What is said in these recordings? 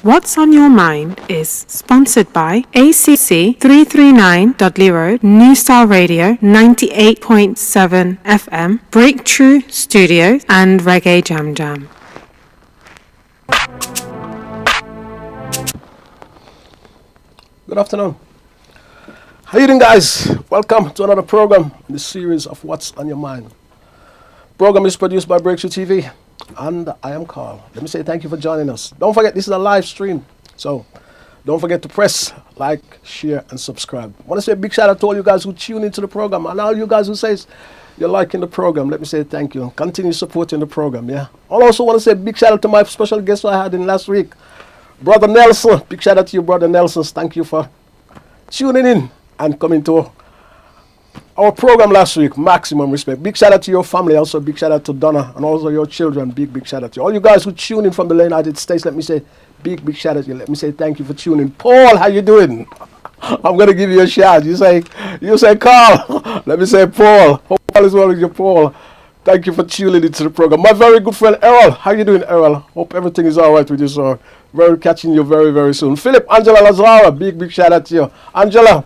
What's on Your Mind is sponsored by ACC 339.0, New Style Radio 98.7 FM, Breakthrough Studios, and Reggae Jam Jam. Good afternoon. How you doing, guys? Welcome to another program in the series of What's on Your Mind. Program is produced by Breakthrough TV, and I am Carl. Let me say thank you for joining us. Don't forget, this is a live stream, so don't forget to press like, share, and subscribe. I want to say a big shout out to all you guys who tune into the program, and all you guys who says you're liking the program. Let me say thank you. Continue supporting the program, yeah? I also want to say a big shout out to my special guest I had in last week, Brother Nelson. Big shout out to you, Brother Nelson. Thank you for tuning in and coming to our program last week. Maximum respect. Big shout out to your family. Also, big shout out to Donna and also your children. Big shout out to you. All you guys who tune in from the United States, let me say big shout out to you. Let me say thank you for tuning. Paul, how you doing? I'm going to give you a shout. You say Carl. Let me say Paul. Hope all is well with you, Paul. Thank you for tuning into the program. My very good friend Errol. How you doing, Errol? Hope everything is all right with you, sir. Catching you very soon. Philip, Angela Lazara, big shout out to you. Angela,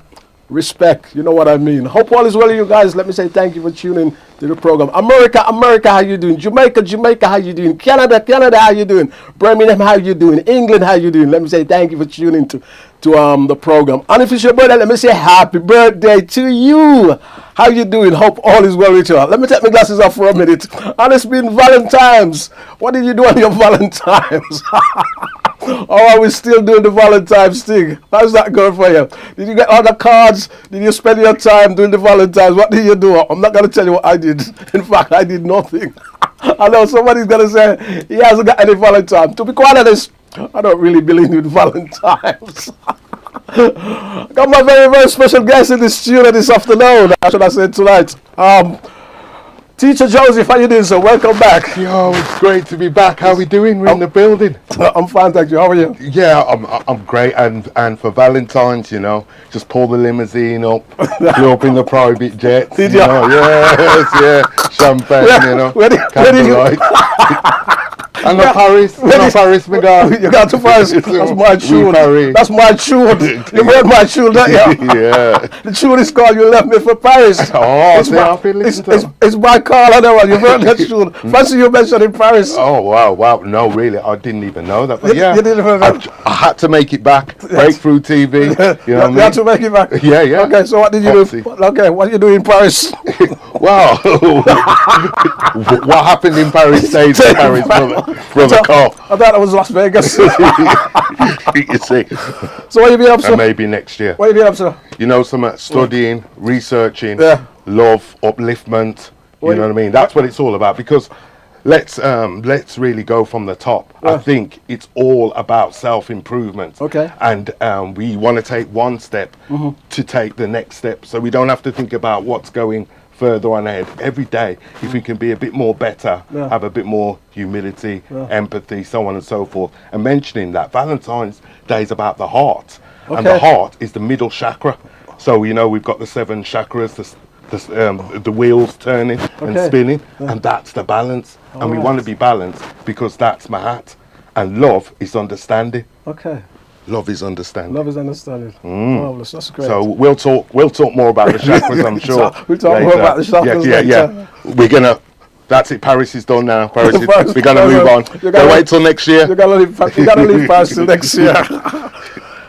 respect, you know what I mean. Hope all is well with you guys. Let me say thank you for tuning to the program. America, how you doing? Jamaica, how you doing? Canada, how you doing? Birmingham, how you doing? England, how you doing? Let me say thank you for tuning to the program. And if it's your birthday, let me say happy birthday to you. How you doing? Hope all is well with you. Let me take my glasses off for a minute. And it's been Valentine's. What did you do on your Valentine's? Or are we still doing the Valentine's thing? How's that going for you? Did you get all the cards? Did you spend your time doing the Valentine's? What did you do? I'm not going to tell you what I did. In fact, I did nothing. I know somebody's going to say he hasn't got any Valentine's. To be quite honest, I don't really believe in Valentine's. Got my very special guest in the studio this afternoon. How should I say tonight? Teacher Joesph, how you doing, sir? Welcome back. Yo, it's great to be back. How are we doing? We're in the building. I'm fine, thank you. How are you? Yeah, I'm great. And for Valentine's, you know, just pull the limousine up, flew up in the private jet. Did you? Yes, yeah. Champagne, you know. Where did you? And Paris, Paris, my God. You got to Paris. That's my tune. That's my tune. You heard my tune, don't you? Yeah. The tune is called "You Left Me for Paris." Oh, it's my call on that one. You heard that tune. Fancy you mentioned in Paris. Oh, wow. No, really, I didn't even know that. But yeah, you didn't know that? I had to make it back. Breakthrough TV. You know what I mean? You had to make it back. Yeah. Okay, so what did you do? Okay, what did you do in Paris? Wow. What happened in Paris stays in Paris, brother Carl. I thought it was Las Vegas. You see. So what you been up to? And maybe next year. What you been up to? You know, some studying, researching, love, upliftment. You know what I mean? That's what it's all about. Because let's really go from the top. I think it's all about self-improvement. Okay. And we want to take one step to take the next step, so we don't have to think about what's going further on ahead. Every day, if we can be a bit more better, have a bit more humility, empathy, so on and so forth. And mentioning that Valentine's Day is about the heart, and the heart is the middle chakra. So you know, we've got the 7 chakras, the wheels turning and spinning, and that's the balance. And we want to be balanced because that's Mahat, and love is understanding. Okay. Love is understanding. Love is understanding. Marvelous. That's great. So we'll talk more about the chakras, I'm sure. We'll talk more about the chakras later. Yeah. We're gonna. That's it. Paris is done now. We're gonna move on. Don't wait till next year. You gotta leave Paris till next year.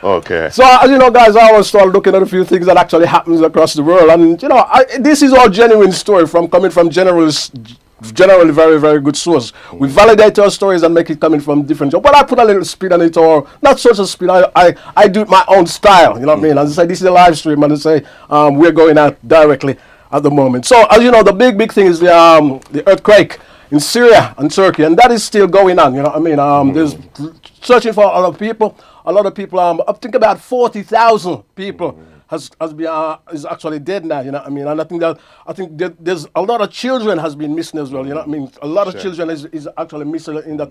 Okay. So as you know, guys, I always start looking at a few things that actually happens across the world, and you know, this is all genuine story coming from generally very good source. We validate our stories and make it coming from different jobs. But I put a little spin on it, or not such a spin. I do it my own style. You know what I mean? As I say, this is a live stream, and I say we're going out directly at the moment. So as you know, the big thing is the earthquake in Syria and Turkey, and that is still going on. You know what I mean? There's searching for a lot of people. I think about 40,000 people is actually dead now, you know what I mean? And I think there's a lot of children has been missing as well, you know what I mean? A lot of children is actually missing in that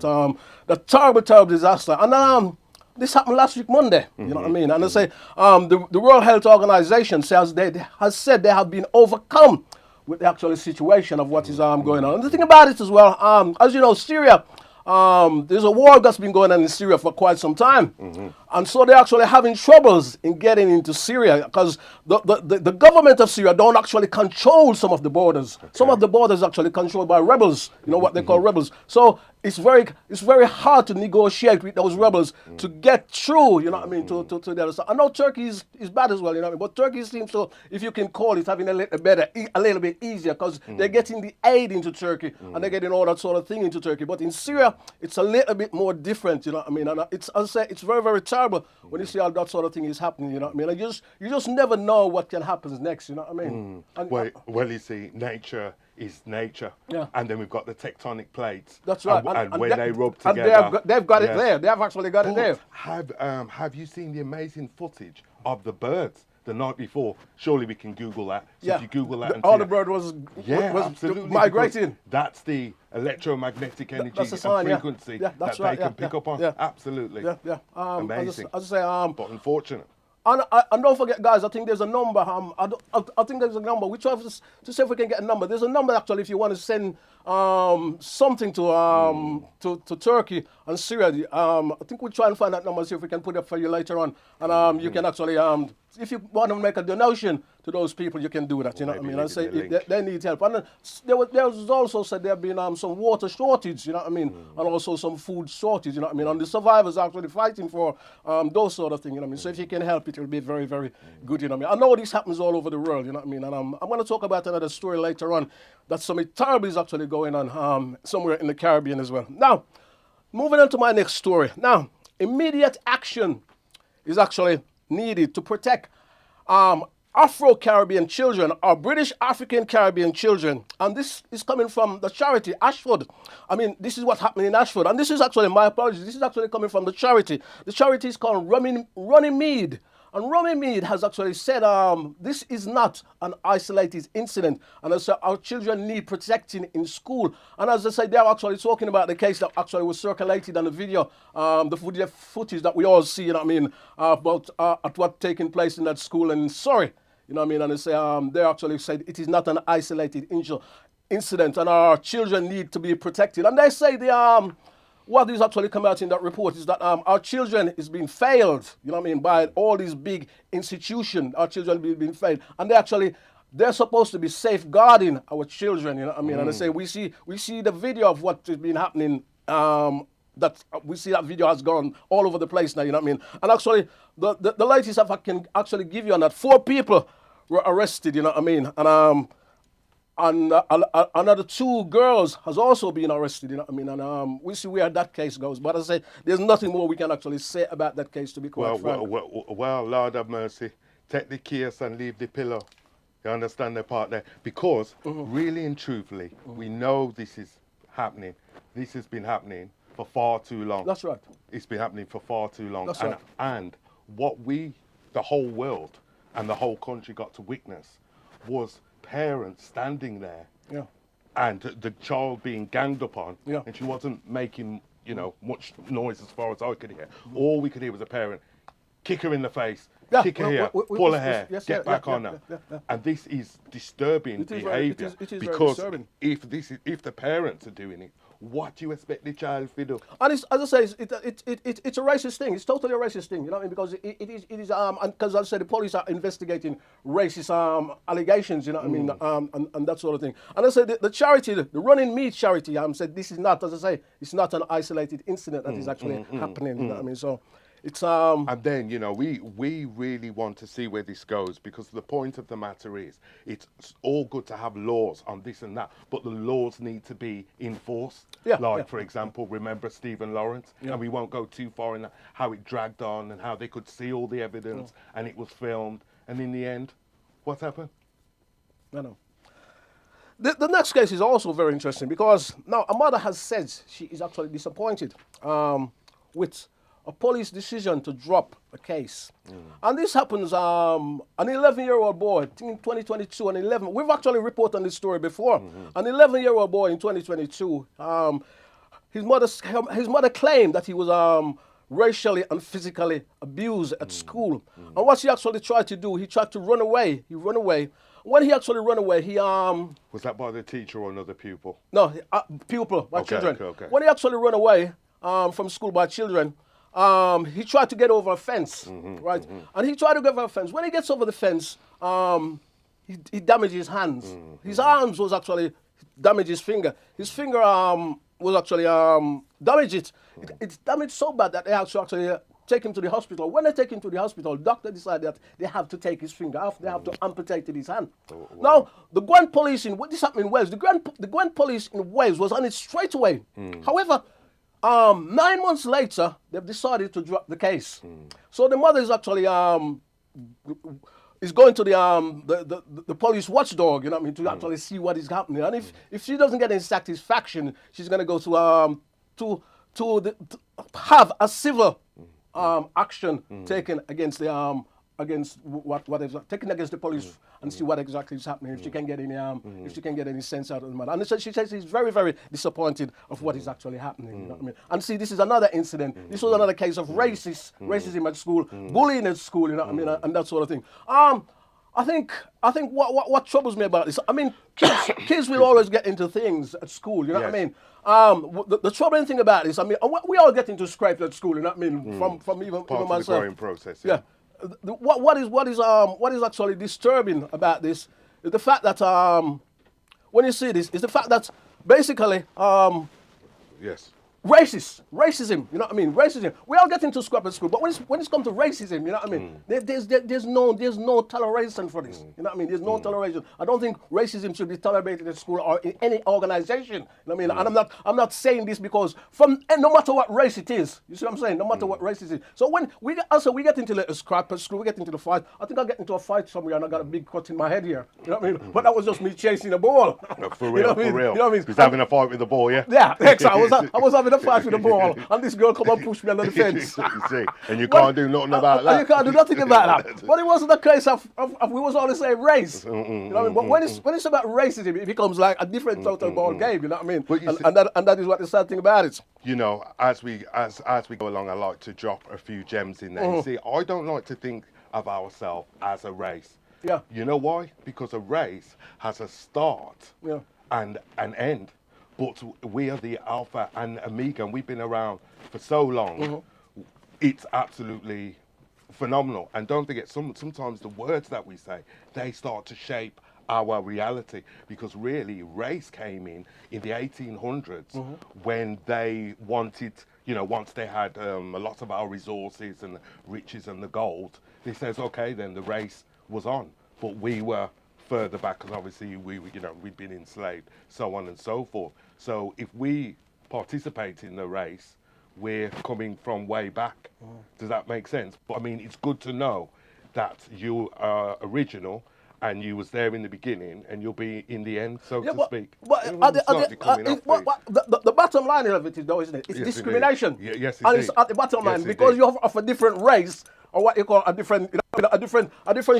terrible disaster. And this happened last week Monday, you know what I mean? And they say the World Health Organization has said they have been overcome with the actual situation of what is going on. And the thing about it as well, as you know, Syria there's a war that's been going on in Syria for quite some time. And so they're actually having troubles in getting into Syria because the government of Syria don't actually control some of the borders. Some of the borders are actually controlled by rebels, what they call rebels. So it's very hard to negotiate with those rebels to get through, to the other side. I know Turkey is bad as well, but Turkey seems to, if you can call it, having a little bit easier because they're getting the aid into Turkey and they're getting all that sort of thing into Turkey. But in Syria, it's a little bit more different, And it's, as I say, it's very, very terrible when you see how that sort of thing is happening, And you just never know what can happen next, And, well, you see, nature is nature. Yeah. And then we've got the tectonic plates. That's right. And when they rub and together. they've got it there. They have actually got it there. Have you seen the amazing footage of the birds the night before? Surely we can Google that. So if you Google that and all see the bird was absolutely, migrating. That's the electromagnetic energy That's a sign, and frequency that's that right, they can pick up on. Yeah. Absolutely. Yeah. Amazing. As I say, but unfortunate. And don't forget, guys, I think there's a number. I think there's a number. We try to see if we can get a number. There's a number, actually, if you want to send something to Turkey and Syria. I think we'll try and find that number, see if we can put it up for you later on. And you can actually, if you want to make a donation to those people, you can do that, And say they need help. And there was also said there have been some water shortage, And also some food shortage, And the survivors are actually fighting for those sort of things, So if you can help, it will be very, very good, I know this happens all over the world, And I'm going to talk about another story later on that something terrible is actually going on somewhere in the Caribbean as well. Now, moving on to my next story. Now, immediate action is actually needed to protect Afro-Caribbean children or British African Caribbean children. And this is coming from the charity, Ashford. This is what's happening in Ashford. And this is actually, my apologies, this is actually coming from the charity. The charity is called Runnymede. And Runnymede has actually said this is not an isolated incident. And as our children need protecting in school. And as I say, they are actually talking about the case that actually was circulated on the video, the footage that we all see, about at what taking place in that school in Surrey. And they say they actually said it is not an isolated incident, and our children need to be protected. And they say what is actually come out in that report is that our children is being failed, by all these big institutions. Our children being failed, and they're supposed to be safeguarding our children. And they say we see the video of what has been happening. That we see that video has gone all over the place now. And actually, the latest, if I can actually give you on that, 4 people were arrested. And another 2 girls has also been arrested, and we see where that case goes. But as I say, there's nothing more we can actually say about that case, to be quite frank. Well, Lord have mercy. Take the case and leave the pillow. You understand the part there? Because really and truthfully, we know this is happening. This has been happening for far too long. That's right. It's been happening for far too long. That's right. And what the whole world and the whole country got to witness was parents standing there, and the child being ganged upon, and she wasn't making, much noise as far as I could hear. All we could hear was a parent kick her in the face, kick her here, pull her hair, get back on her. And this is disturbing behaviour, because if the parents are doing it, what do you expect the child to do? And it's, as I say, it's a racist thing. It's totally a racist thing, because it is because as I said, the police are investigating racist allegations, and that sort of thing. And I said the charity, the Runnymede charity, said this is not, as I say, it's not an isolated incident that is actually happening. So it's and then we really want to see where this goes, because the point of the matter is it's all good to have laws on this and that, but the laws need to be enforced. For example, remember Stephen Lawrence, and we won't go too far in that, how it dragged on and how they could see all the evidence and it was filmed, and in the end, what happened? I know. The next case is also very interesting, because now a mother has said she is actually disappointed with a police decision to drop a case. And this happens, an 11-year-old boy, in 2022, we've actually reported on this story before. An 11-year-old boy in 2022, his mother claimed that he was racially and physically abused at school. And what she actually tried to do, he tried to run away. He ran away, when he actually ran away, he Was that by the teacher or another pupil? no pupil by Okay, children. okay. When he actually ran away from school by children, he tried to get over a fence, right? And he tried to get over a fence. When he gets over the fence, he damaged his hands. His arms was actually damaged his finger. His finger was actually damaged. It's damaged so bad that they actually take him to the hospital. When they take him to the hospital, doctor decided that they have to take his finger off. They have to amputate his hand. Wow. Now, the Gwent police in this happened in Wales. The Gwent police in Wales was on it straight away. However, 9 months later, they've decided to drop the case. So the mother is actually is going to the police watchdog, you know what I mean, to actually see what is happening. And if she doesn't get any satisfaction, she's going to go to have a civil action taken against the against what is taken against the police and see what exactly is happening. If she can get any if she can get any sense out of the matter. And so she says she's very, very disappointed of what is actually happening. You know what I mean? And see, this is another incident. This was another case of racism at school, bullying at school. You know what I mean, and that sort of thing. I think what troubles me about this, I mean, kids will always get into things at school, you know what I mean? The troubling thing about this, I mean, we all get into scrapes at school, you know what I mean? From even Part of myself. the growing process. Yeah. What is actually disturbing about this is the fact that when you see this, is the fact that basically Yes. racism, you know what I mean? Racism. We all get into scrap at school, but when it's come to racism, you know what I mean? There's no toleration for this. You know what I mean? There's no toleration. I don't think racism should be tolerated at school or in any organization. You know what I mean? And I'm not saying this because no matter what race it is, you see what I'm saying? No matter what race it is. So when we get into a scrap at school, we get into the fight. I think I get into a fight somewhere and I got a big cut in my head here. You know what I mean? But that was just me chasing a ball. For real, You know what I mean? for real. You know what I mean? He's having a fight with the ball, yeah? Yeah, exactly. I was having a fight with the ball, and this girl come and push me under the fence. You see, and you can't do nothing about that. You can't do nothing about that. But it wasn't a case of we was all the same race. You know what I mean? But when it's about racism, it becomes like a different total ball game. You know what I mean? And that is what the sad thing about it. You know, as we go along, I like to drop a few gems in there. You see, I don't like to think of ourselves as a race. Yeah. You know why? Because a race has a start and an end. But we are the alpha and omega, and we've been around for so long. It's absolutely phenomenal. And don't forget, sometimes the words that we say, they start to shape our reality. Because really, race came in the 1800s when they wanted, you know, once they had a lot of our resources and the riches and the gold, they says, okay, then the race was on. But we were further back because obviously we'd been enslaved, so on and so forth. So if we participate in the race, we're coming from way back. Does that make sense? But I mean, it's good to know that you are original and you was there in the beginning and you'll be in the end, so to speak. But the bottom line of it is, though, isn't it? It's discrimination. Yes, and it's at the bottom line because you're of a different race, or what you call a different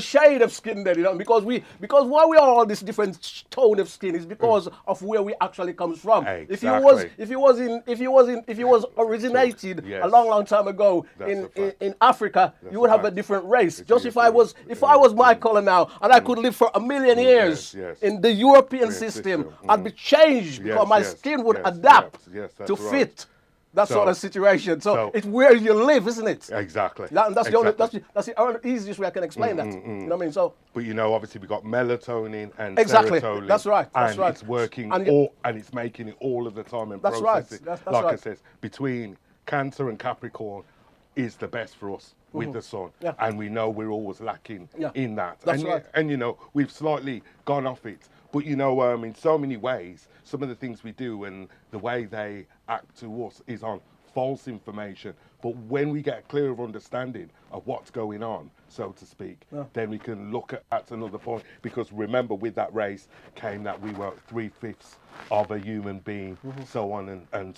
shade of skin. Then, you know, because why we are all this different tone of skin is because of where we actually comes from. Exactly. If you was originated a long time ago in Africa, you would have a different race. Just if I was my color now and I could live for 1,000,000 years in the European system, I'd be changed because my skin would adapt to fit that sort of situation. So it's where you live, isn't it? Exactly. That's the easiest way I can explain that. You know what I mean? So. But you know, obviously we got melatonin and exactly. serotonin. That's right. And it's working and it's making it all of the time and processing. That's like right. I said, between Cancer and Capricorn is the best for us with the sun. Yeah. And we know we're always lacking in that. That's right. And you know, we've slightly gone off it. But you know, in so many ways, some of the things we do and the way they act to us is on false information. But when we get a clearer understanding of what's going on, so to speak, then we can look at another point. Because remember, with that race came that we were 3/5 of a human being, so on and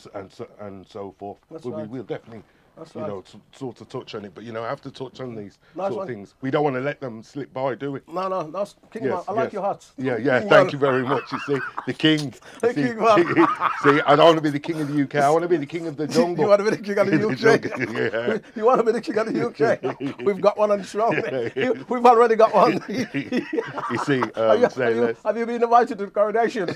so forth. That's But right. we will definitely That's you right. know, sort of touch on it. But you know, I have to touch on these Nice sort one. of things. We don't want to let them slip by, do we? No, that's King Man. Yes, I like yes. your hat. Yeah, yeah. King Thank Man. you very much. You see, the king. You The see, King Man. see, I don't want to be the king of the UK. I want to be the king of the jungle. You want to be the king of the The UK? jungle, You want to be the king of the UK? We've got one on the show. yeah. We've already got one. You see, say less. Have you been invited to the coronation?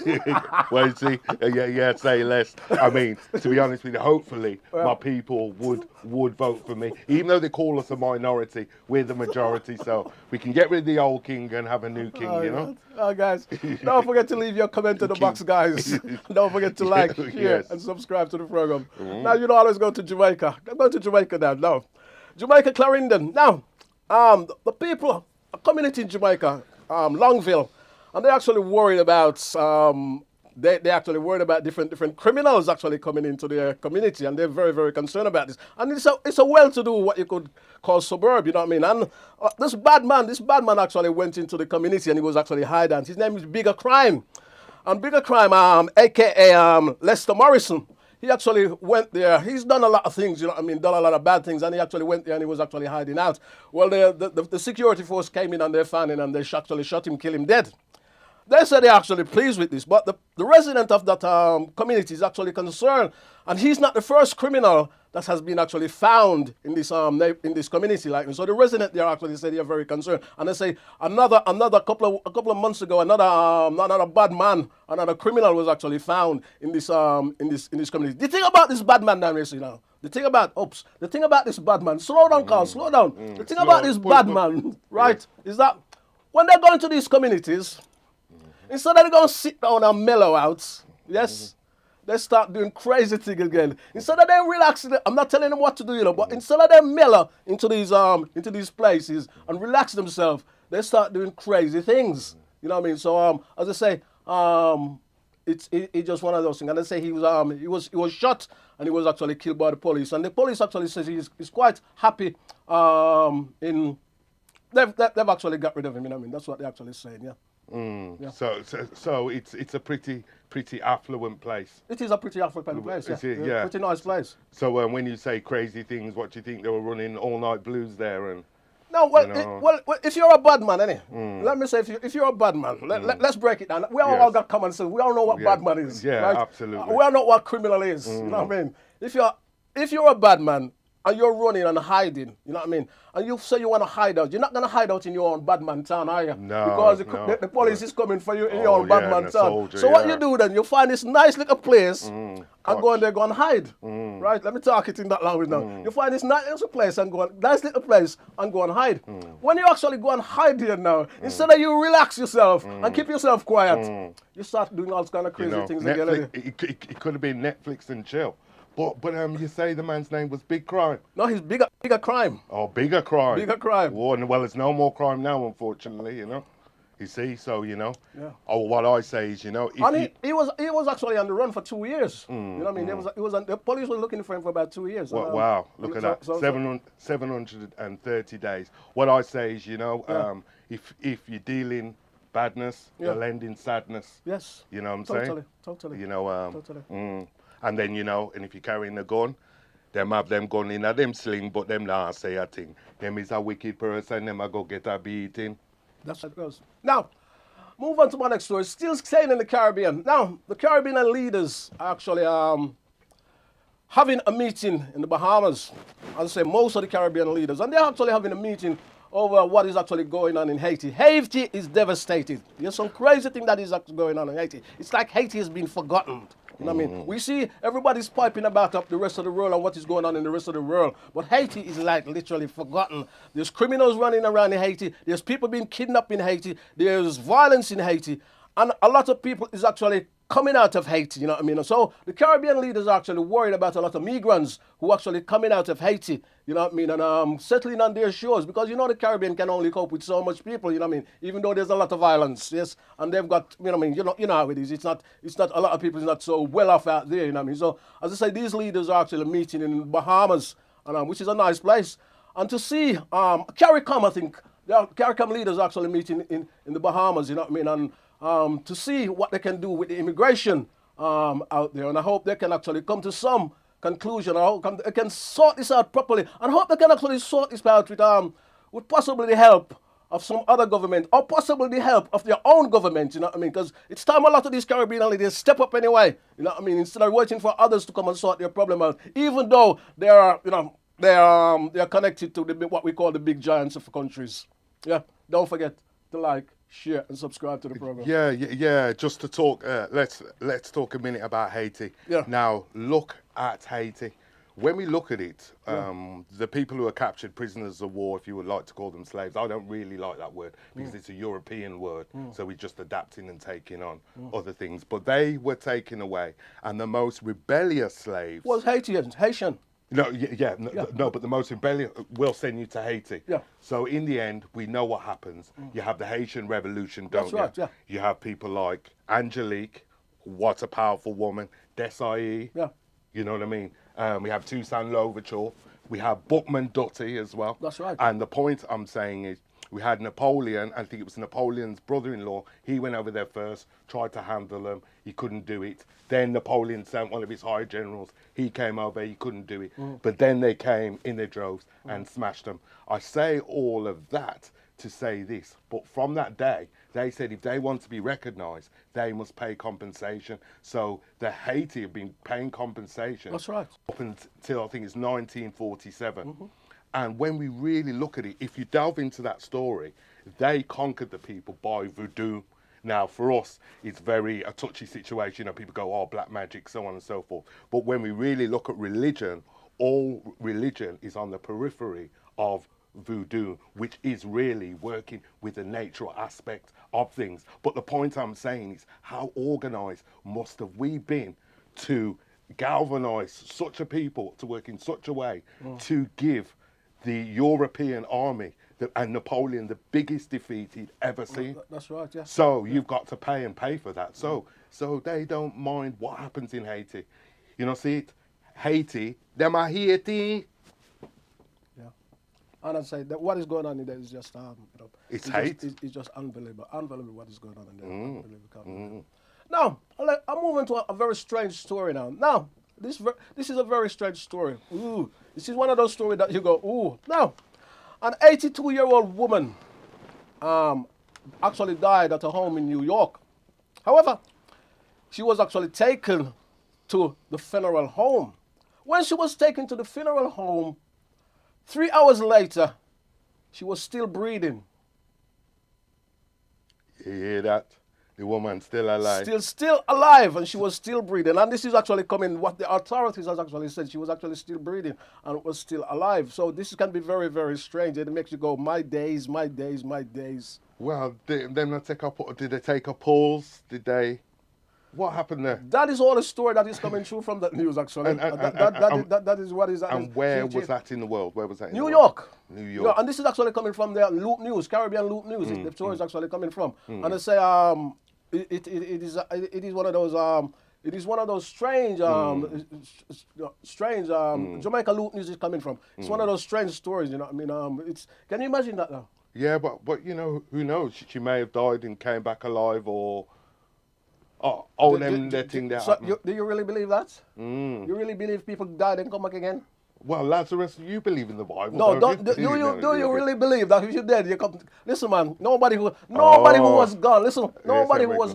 Well, you see, yeah, say less. I mean, to be honest with you, hopefully my people would vote for me, even though they call us a minority. We're the majority, so we can get rid of the old king and have a new king. You know. Oh, guys, don't forget to leave your comment in the box, guys. Don't forget to like, share, Yes. and subscribe to the program. Now, you know, I always go to Jamaica. I'm going to Jamaica now. Jamaica, Clarendon. Now, the people, a community in Jamaica, Longville, and they're actually worried about they're actually worried about different criminals actually coming into their community, and they're very, very concerned about this. And it's a well-to-do, what you could call suburb, you know what I mean? And this bad man actually went into the community, and he was actually hiding. His name is Bigger Crime. And Bigger Crime, a.k.a. Lester Morrison, he actually went there. He's done a lot of things, you know what I mean, done a lot of bad things, and he actually went there and he was actually hiding out. Well, the security force came in and they found him, and they actually shot him, kill him dead. They said they're actually pleased with this, but the resident of that community is actually concerned, and he's not the first criminal that has been actually found in this community. Like, so the resident there actually said they're very concerned, and they say another couple of months ago, another bad man, another criminal was actually found in this community. The thing about this bad man, the thing about this bad man. Slow down, Carl. Slow down. The thing about this bad man, right, is that when they go into these communities, instead of going to sit down and mellow out, yes, they start doing crazy things again. Instead of them relaxing, I'm not telling them what to do, you know, but instead of them mellow into these places and relax themselves, they start doing crazy things. You know what I mean? So as I say, it's just one of those things. And they say he was shot and he was actually killed by the police. And the police actually says he's quite happy. They've actually got rid of him. You know what I mean? That's what they're actually saying. Yeah. Yeah. So it's a pretty affluent place. It is a pretty affluent place, yeah. Yeah. Pretty nice place. So when you say crazy things, what do you think they were running all night blues there? And no, well, if you're a bad man, let me say, if you're a bad man, let's break it down. We all got common sense. We all know what bad man is. Yeah, right? absolutely. We all know what criminal is. You know what I mean? If you're a bad man and you're running and hiding, you know what I mean? And you say you want to hide out, you're not going to hide out in your own bad man town, are you? No. Because the police is coming for you in your own bad man town. Soldier, so what you do then, you find this nice little place and go in there, go and hide. Right? Let me talk it in that language now. You find this nice little place and go and hide. When you actually go and hide here now, instead of you relax yourself and keep yourself quiet, you start doing all kind of crazy things again. It could have been Netflix and chill. But you say the man's name was Big Crime? No, he's Bigger Crime. Oh, Bigger Crime. Bigger Crime. Well, there's no more crime now, unfortunately, you know. You see, so, you know. Yeah. Oh, what I say is, you know. He was actually on the run for 2 years. You know what I mean? The police were looking for him for about 2 years. Wow, look at that. 730 days. What I say is, you know, if you're dealing badness, you're lending sadness. Yes. You know what I'm saying? Totally. You know, Totally. And then, you know, and if you're carrying a gun, them have them gun in a them sling, but them not say a thing. Them is a wicked person, them a go get a beating. That's how it goes. Now, move on to my next story. Still staying in the Caribbean. Now, the Caribbean leaders are actually having a meeting in the Bahamas. As I say, most of the Caribbean leaders. And they're actually having a meeting over what is actually going on in Haiti. Haiti is devastated. There's some crazy thing that is actually going on in Haiti. It's like Haiti has been forgotten. You know what I mean? We see everybody's piping about up the rest of the world and what is going on in the rest of the world. But Haiti is like literally forgotten. There's criminals running around in Haiti. There's people being kidnapped in Haiti. There's violence in Haiti. And a lot of people is actually coming out of Haiti, you know what I mean? So the Caribbean leaders are actually worried about a lot of migrants who are actually coming out of Haiti, you know what I mean, and settling on their shores, because you know the Caribbean can only cope with so much people, you know what I mean, even though there's a lot of violence, yes, and they've got, you know what I mean, you know how it is, it's not a lot of people is not so well off out there, you know what I mean. So as I say, these leaders are actually meeting in Bahamas, and, which is a nice place, and to see CARICOM, I think, the CARICOM leaders are actually meeting in the Bahamas, you know what I mean, and to see what they can do with the immigration out there. And I hope they can actually come to some conclusion, or how come they can sort this out properly, and hope they can actually sort this out with possibly the help of some other government, or possibly the help of their own government, you know what I mean? Because it's time a lot of these Caribbean leaders step up anyway, you know what I mean? Instead of waiting for others to come and sort their problem out, even though they are, you know, they are connected to what we call the big giants of countries. Yeah, don't forget to like, share, and subscribe to the program. Yeah. Just to talk, let's talk a minute about Haiti. Yeah. Now look at Haiti. When we look at it, the people who are captured prisoners of war, if you would like to call them slaves, I don't really like that word because it's a European word, so we're just adapting and taking on other things. But they were taken away, and the most rebellious slaves Was Haitian. No, no, but the most rebellious will send you to Haiti. Yeah. So in the end, we know what happens. You have the Haitian Revolution, don't That's right, you? yeah. You have people like Angelique, what a powerful woman, Desai, Yeah. you know what I mean? We have Toussaint Louverture. We have Bookman Dutty as well. That's right. And the point I'm saying is, we had Napoleon, I think it was Napoleon's brother-in-law, he went over there first, tried to handle them, he couldn't do it. Then Napoleon sent one of his high generals, he came over, he couldn't do it. But then they came in their droves and smashed them. I say all of that to say this, but from that day, they said if they want to be recognised, they must pay compensation. So the Haiti have been paying compensation. That's right. Up until I think it's 1947. And when we really look at it, if you delve into that story, they conquered the people by voodoo. Now, for us, it's very a touchy situation. You know, people go, oh, black magic, so on and so forth. But when we really look at religion, all religion is on the periphery of voodoo, which is really working with the natural aspect of things. But the point I'm saying is, how organised must have we been to galvanise such a people to work in such a way to give the European army and Napoleon the biggest defeat he'd ever seen. That's right, yeah. So you've got to pay for that. So they don't mind what happens in Haiti. You know, see it? Haiti, them are Haiti. Yeah. And I say that what is going on in there is just, It's hate. It's just unbelievable. Unbelievable what is going on in there. Unbelievable. Now, I'm moving to a very strange story now. Now, this is a very strange story. Ooh, this is one of those stories that you go, ooh. Now, an 82-year-old woman actually died at her home in New York. However, she was actually taken to the funeral home. When she was taken to the funeral home, 3 hours later, she was still breathing. You hear that? The woman still alive. Still alive, and she was still breathing. And this is actually coming, what the authorities has actually said, she was actually still breathing and was still alive. So this can be very, very strange. It makes you go, my days, my days, my days. Well, did they take a pause? Did they? What happened there? That is all the story that is coming through from that news, actually. That is what is. And where was that in the world? Where was that in New the York. New York. Yeah, and this is actually coming from the Loop News, Caribbean Loop News. The story is actually coming from. And they say it is one of those strange Jamaica Loop News is coming from. It's one of those strange stories, you know what I mean? Can you imagine that now? Yeah, but you know, who knows? She may have died and came back alive, or do you really believe that? You really believe people died and come back again? Well, Lazarus, you believe in the Bible? No, do you really believe that if you're dead, you come? Listen, man. Nobody who was gone. Listen, nobody who was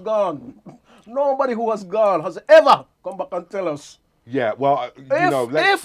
gone has ever come back and tell us. Yeah, well, if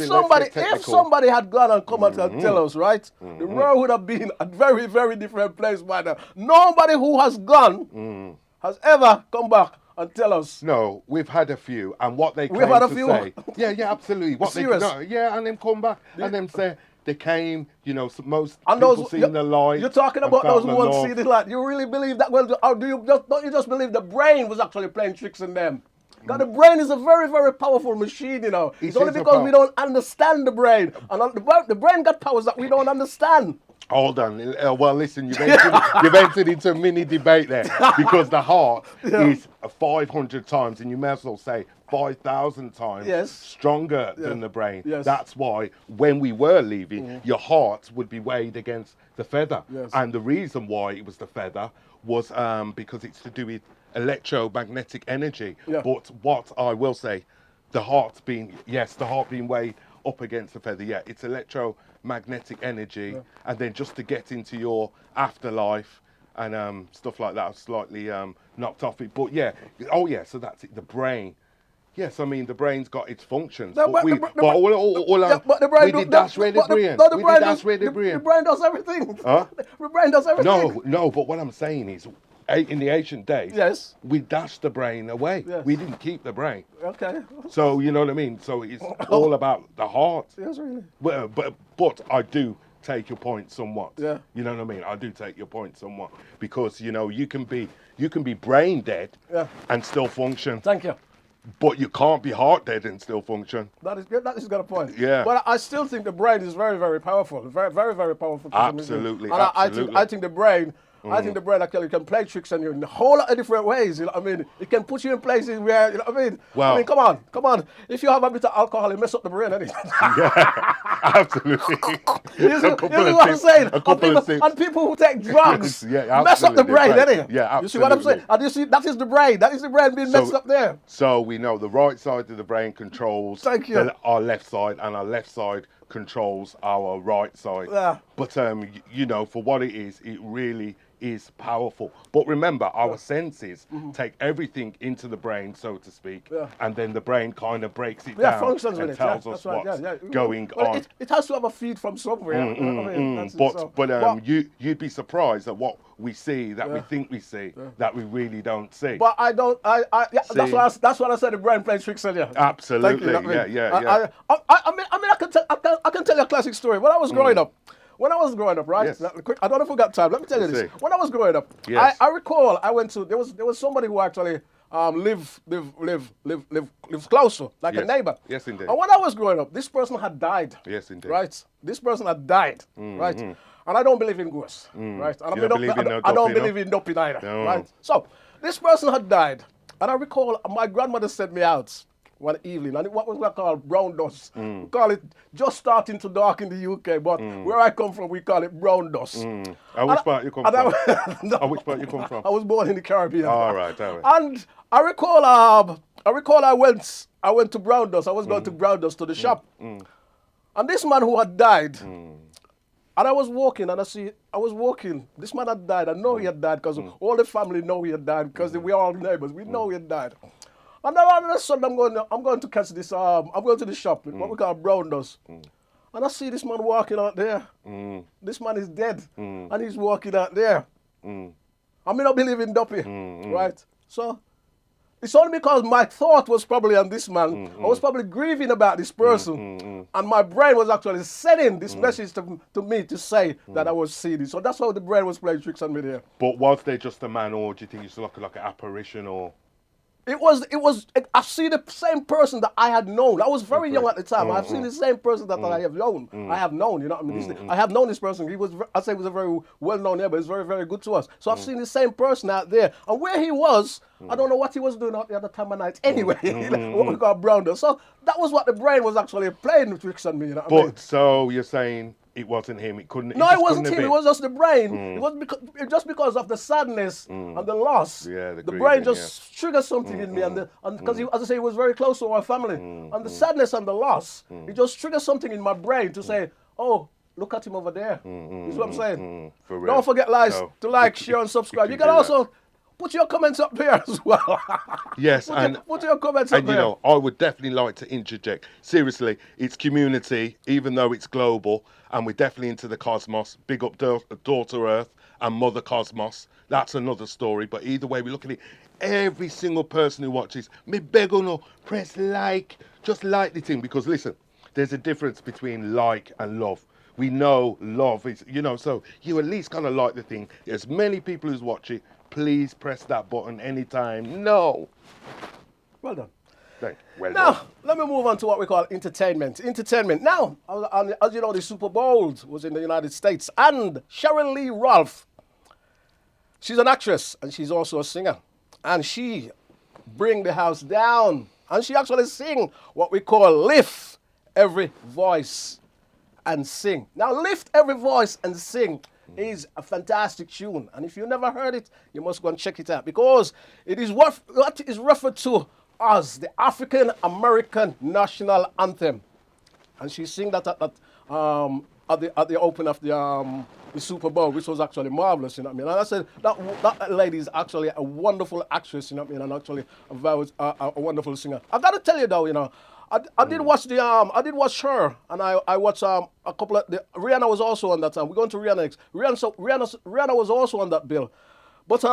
somebody had gone and come out and tell us, right, the world would have been a very, very different place by now. Nobody who has gone has ever come back and tell us. No, we've had a few, and what they claim We've had a to few? say. Yeah, absolutely. What Serious? And then come back, and then say they came. You know, most and people those, seen the light. You're talking about those who won't see the light. You really believe that? Well, or don't you just believe the brain was actually playing tricks in them? Because the brain is a very, very powerful machine, you know. It's only because we don't understand the brain. And the brain got powers that we don't understand. Hold on. Well, listen, you've entered into a mini debate there, because the heart is 500 times, and you may as well say 5,000 times stronger than the brain. Yes. That's why when we were leaving, your heart would be weighed against the feather. Yes. And the reason why it was the feather was because it's to do with electromagnetic energy. Yeah. But what I will say, the heart being weighed up against the feather. Yeah, it's electromagnetic energy, and then just to get into your afterlife and stuff like that, I've slightly knocked off it. But yeah, so that's it. The brain. Yes, I mean the brain's got its functions, No, but but we the did that's where the brain. The brain does everything. Huh? The brain does everything. No, but what I'm saying is, in the ancient days, Yes. we dashed the brain away. Yes. We didn't keep the brain. Okay. So you know what I mean. So it's all about the heart. Yes, really. Well, but I do take your point somewhat. Yeah. You know what I mean. I do take your point somewhat because you can be brain dead and still function. Thank you. But you can't be heart dead and still function. That is got a point. Yeah. But I still think the brain is very, very powerful. Very, very, very powerful. Absolutely. And I think the brain. I think the brain actually can play tricks on you in a whole lot of different ways. You know what I mean? It can put you in places where, you know what I mean? Well, I mean, come on. If you have a bit of alcohol, it mess up the brain, anything. Yeah, absolutely. You see what I'm saying? And people who take drugs mess up the brain, anything. Yeah, absolutely. You see what I'm saying? And you see, that is the brain. That is the brain being messed up there. So we know the right side of the brain controls our left side, and our left side controls our right side. Yeah. But for what it is, it really is powerful. But remember, our senses take everything into the brain, so to speak, and then the brain kind of breaks it down functions and with tells it. us what's going well, on. It has to have a feed from somewhere. You'd be surprised at what we see that we think we see that we really don't see. But I don't. That's what I said. The brain plays tricks on you. Absolutely. Thank you, Yeah. I can tell you a classic story. When I was growing up. When I was growing up, right? Yes. I don't know if we got time. Let me tell you this. When I was growing up, I recall I went to there was somebody who actually lives closer, like a neighbor. Yes, indeed. And when I was growing up, this person had died. Yes, indeed. Right? This person had died. Right? And I don't believe in ghosts. Right? And I don't believe in doping either. No. Right? So this person had died, and I recall my grandmother sent me out one evening, and what was we call brown dust. We call it just starting to dark in the UK, but where I come from, we call it brown dust. And which part you come from? Which part you come from? I was born in the Caribbean. All right. And I recall I went to brown dust. I was going to brown dust to the shop, and this man who had died. And I was walking, and This man had died. I know he had died because all the family know he had died because we are all neighbors. We know he had died. And then all of a sudden, I'm going to catch this. I'm going to the shop, what we call brown dust. And I see this man walking out there. This man is dead, and he's walking out there. I mean, I believe in dopey, right? So it's only because my thought was probably on this man. I was probably grieving about this person, and my brain was actually sending this message to me to say that I was seeing it. So that's how the brain was playing tricks on me there. But was there just a man, or do you think it's like an apparition, or? It was. I've seen the same person that I had known. I was very young at the time. I've seen the same person that I have known. You know what I mean? I have known this person. He was a very well-known neighbor. He's very, very good to us. So I've seen the same person out there. And where he was, I don't know what he was doing out the other time of night anyway. What we call brown dust. So that was what the brain was actually playing tricks on me. You know what I mean? So you're saying it wasn't him. It couldn't. No, it wasn't him. It was just the brain. It was just because of the sadness and the loss. Yeah, the brain just triggered something in me, and because as I say, he was very close to our family, and the sadness and the loss, it just triggered something in my brain to say, "Oh, look at him over there." You see what I'm saying? For real. Don't forget, guys, to like, share, and subscribe. You can also put your comments up there as well. Yes, put your comments up there. And I would definitely like to interject. Seriously, it's community, even though it's global, and we're definitely into the cosmos. Big up Daughter Earth and Mother Cosmos. That's another story. But either way, we look at it. Every single person who watches, me beg on no, press like, just like the thing, because listen, there's a difference between like and love. We know love is, so you at least kind of like the thing. As many people who's watch it, please press that button anytime. No. Well done. Well now, done. let me move on to what we call entertainment. Now, as you know, the Super Bowl was in the United States, and Cheryl Lee Ralph, she's an actress, and she's also a singer. And she bring the house down, and she actually sing what we call Lift Every Voice and Sing. Now, Lift Every Voice and Sing is a fantastic tune, and if you never heard it, you must go and check it out, because it is what is referred to us the African American national anthem, and she sang that at the open of the Super Bowl, which was actually marvelous. You know what I mean? And I said that lady is actually a wonderful actress. You know what I mean? And actually a wonderful singer. I got to tell you though, you know. I did watch I did watch her, and I watched a couple of Rihanna was also on that time. We're going to Rihanna next. Rihanna was also on that bill, but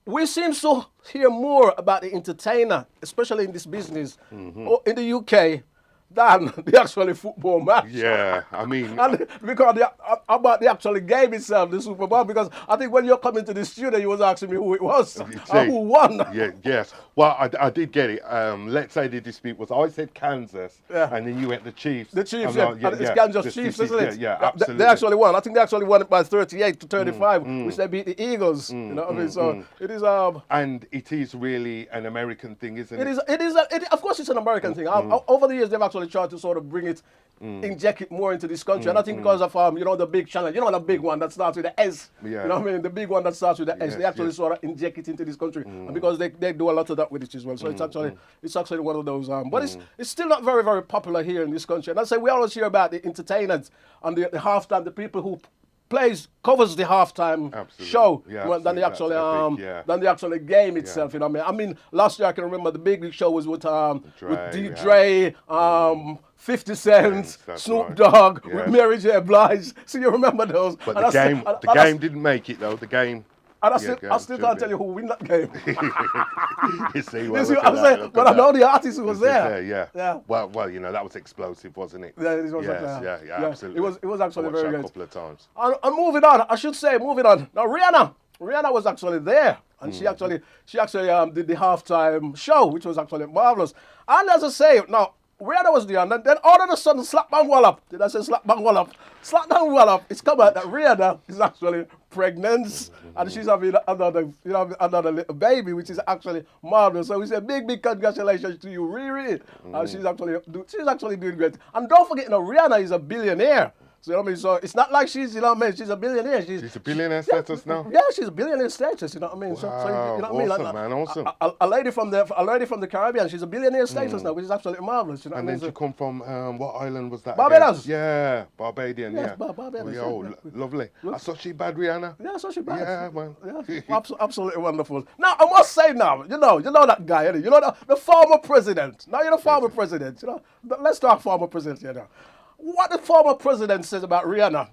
we seem to hear more about the entertainer, especially in this business, or in the UK, than the actually football match. Yeah, I mean, and because about the actual game itself, the Super Bowl. Because I think when you're coming to the studio, you was asking me who it was, and who won. Yeah, yes. Well, I did get it. Let's say the dispute was I said Kansas, and then you went the Chiefs. The Chiefs, and it's Kansas Chiefs, isn't it? Yeah, absolutely. They actually won. I think they actually won it by 38-35, which they beat the Eagles. You know what I mean? So it is. And it is really an American thing, isn't it? It is. Of course, it's an American thing. Over the years, they've actually tried to sort of bring it, inject it more into this country. And I think because of the big channel, the big one that starts with the S. Yeah. You know what I mean? The big one that starts with the S. Yes, They actually sort of inject it into this country, and because they do a lot of that with it as well. So it's actually one of those. But it's still not very, very popular here in this country. And I say we always hear about the entertainers and the halftime, the people who covers the halftime show than the actual than the actual game itself. You know what I mean? Last year I can remember the big show was with Dre, 50 Cent, Snoop Dogg, with Mary J. Blige. So you remember those? But the game didn't make it though. The game. And I still can't tell you who win that game. You see, but I know the artist who was there. Yeah. Well, that was explosive, wasn't it? Yeah, it was. Yeah, absolutely. It was actually very good. A couple of times. And moving on, I should say, moving on. Now, Rihanna was actually there, and she actually did the halftime show, which was actually marvelous. And as I say, now Rihanna was there, and then all of a sudden, slap bang wallop. Did I say slap bang wallop? Slap bang wallop. It's come out that Rihanna is actually pregnant, and she's having another little baby, which is actually marvelous. So we say big congratulations to you, Riri. She's actually doing great. And don't forget, Rihanna is a billionaire. So, so it's not like she's, she's a billionaire. She's a billionaire status now? Yeah, she's a billionaire status, you know what I mean? Wow, so you know what awesome, I mean? Awesome. A lady from the Caribbean, she's a billionaire status now, which is absolutely marvelous, you know what I mean? And then she come from, what island was that? Barbados. Again? Yeah, Barbadian, yes, yeah. Barbados. Lovely. I saw she bad, Rihanna. Yeah, so she bad. Yeah, man. Yeah, absolutely wonderful. Now, I must say now, you know that guy, you know the former president. Now, you're the former president, Let's talk former president, What the former president says about Rihanna.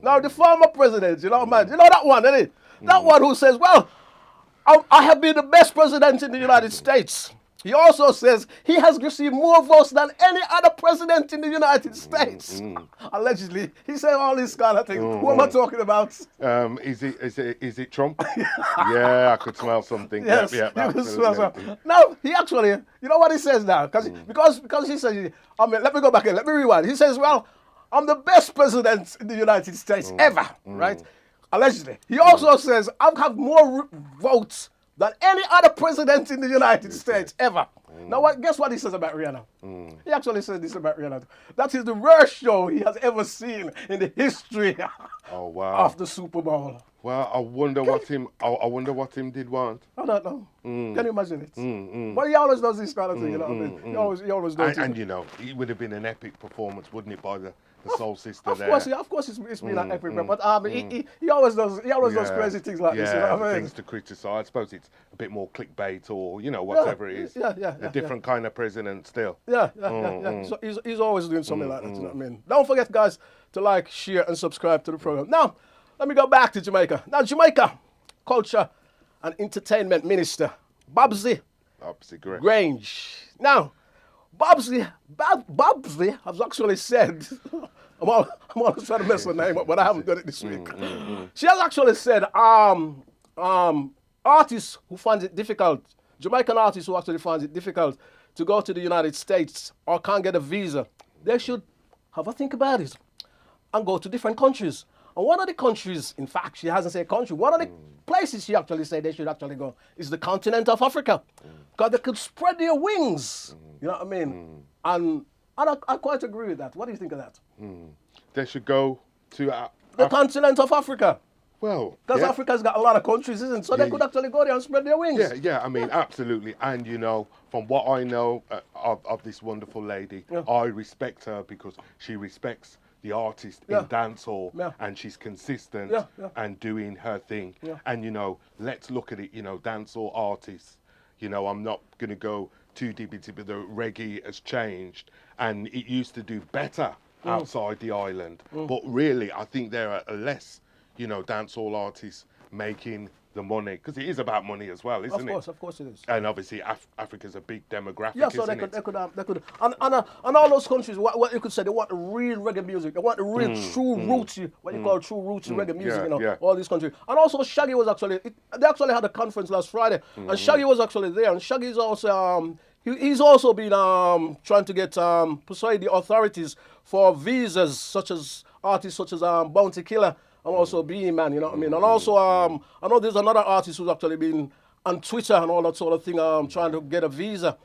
Now, the former president, man, that one, isn't it? That one who says, well, I have been the best president in the United States. He also says he has received more votes than any other president in the United States. Allegedly. He said all this kind of thing. Who am I talking about? Is it Trump? Yeah, I could smell something. Yes, yeah, you can smell something. Now, he actually, you know what he says now? Because he says, let me go back here, let me rewind. He says, well, I'm the best president in the United States ever, right? Allegedly. He also says, I've had more votes than any other president in the United States ever. Now, guess what he says about Rihanna? He actually says this about Rihanna. That is the worst show he has ever seen in the history of the Super Bowl. Well, I wonder what him did want. I don't know. Can you imagine it? But he always does this kind of thing, you know what I mean? He always does it. And it would have been an epic performance, wouldn't it, by the soul sister there? Of course, it's been an epic, but he always does crazy things like this. You know what I mean? Things to criticise. I suppose it's a bit more clickbait or whatever it is. A different kind of president still. Yeah. So he's always doing something like that. You know what I mean? Don't forget, guys, to like, share, and subscribe to the program. Now, let me go back to Jamaica. Now, Jamaica Culture and Entertainment Minister Babsy Grange. Now, Babsy has actually said, I'm always trying to mess her name up, but I haven't done it this week. She has actually said, artists who find it difficult, Jamaican artists who actually find it difficult to go to the United States or can't get a visa, they should have a think about it and go to different countries. And one of the countries, in fact, she hasn't said country, one of the places she actually said they should actually go is the continent of Africa. Because they could spread their wings. You know what I mean? And I quite agree with that. What do you think of that? They should go to the continent of Africa. Well, Because yeah. Africa's got a lot of countries, isn't it? So they could actually go there and spread their wings. Yeah, I mean, absolutely. And, you know, from what I know of this wonderful lady, I respect her because she respects the artist in dancehall and she's consistent and doing her thing. And, you know, let's look at it, you know, dancehall artists. You know, I'm not going to go too deep into it, but the reggae has changed and it used to do better outside the island. But really, I think there are less, you know, dancehall artists making the money, because it is about money as well, isn't it? Of course it is. And obviously Africa's a big demographic, Yeah, so isn't they could, and all those countries, what you could say, they want the real reggae music, they want the real true rootsy, what you call true rootsy reggae music, you know, all these countries. And also Shaggy was actually, they actually had a conference last Friday, and Shaggy was actually there, and Shaggy's also, he's also been trying to get, persuade the authorities for visas, such as artists such as Bounty Killer, and also Beanie Man, you know what I mean? And also, I know there's another artist who's actually been on Twitter and all that sort of thing, trying to get a visa.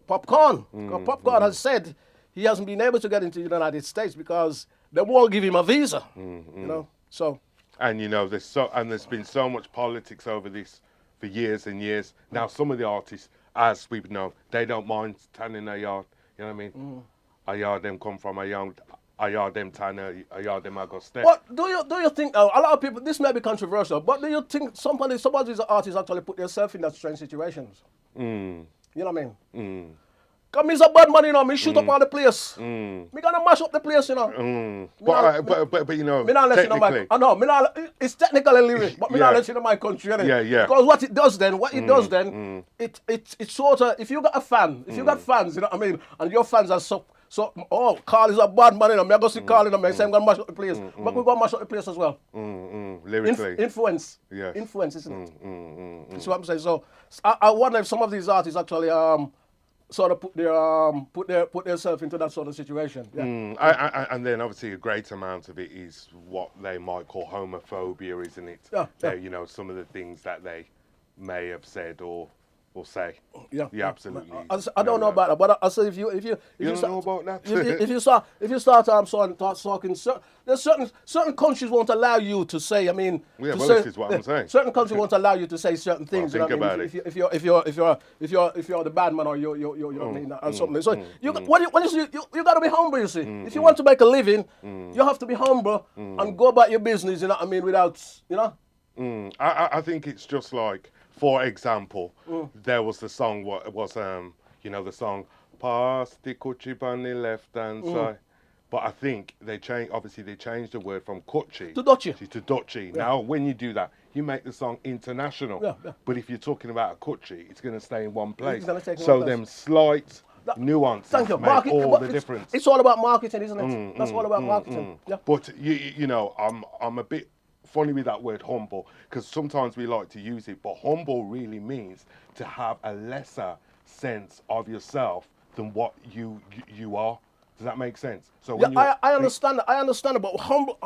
Popcorn. Popcorn has said he hasn't been able to get into the United States because they won't give him a visa, you know? So. And, you know, there's been so much politics over this for years and years. Now, some of the artists, as we've known, they don't mind tanning their yard, you know what I mean? A yard them come from a young... I yard them tanner, I yard them I go step. But do you think, a lot of people, this may be controversial, but do you think some of these artists actually put themselves in that strange situations? You know what I mean? Because me's a bad man, you know, me shoot up on the place. Me gonna mash up the place, you know. But you know, me not let you know my, me not, it's technically lyric, but me not let you know my country, innit? Yeah. Because what it does then, it sort of, if you got a fan, if you got fans, you know what I mean, and your fans are so, Carl is a bad man, you know, me I go see Carl, you know, me say I'm going to mash up the place. But we're going to mash up the place as well. Lyrically. Influence. Yes. Influence, isn't it? That's what I'm saying. So, I wonder if some of these artists actually sort of put themselves into that sort of situation. Yeah. And then obviously a great amount of it is what they might call homophobia, isn't it? Yeah. You know, some of the things that they may have said or say. Yeah, absolutely. I don't know about that, but I say if you don't know about that. if you start talking, there's certain countries won't allow you to say. I mean, this is what I'm saying. Certain countries won't allow you to say certain things. Think you know about what I mean? it. If you're the bad man or you know what I mean, or something. So you got to be humble. You see, if you want to make a living, you have to be humble and go about your business. You know what I mean? Without I think it's just like, for example, there was the song, you know, the song, Pass the Kuchi on the left hand side. But I think they changed the word from Kuchi to Dutchie. To Dutchie. Yeah. Now, when you do that, you make the song international. Yeah. But if you're talking about a Kuchi, it's going to stay in one place. So them slight nuances make all the difference. It's all about marketing, isn't it? That's all about marketing. Yeah. But, you know, I'm a bit funny with that word humble, because sometimes we like to use it, but humble really means to have a lesser sense of yourself than what you are. Does that make sense? So I understand that. I understand that, but humble.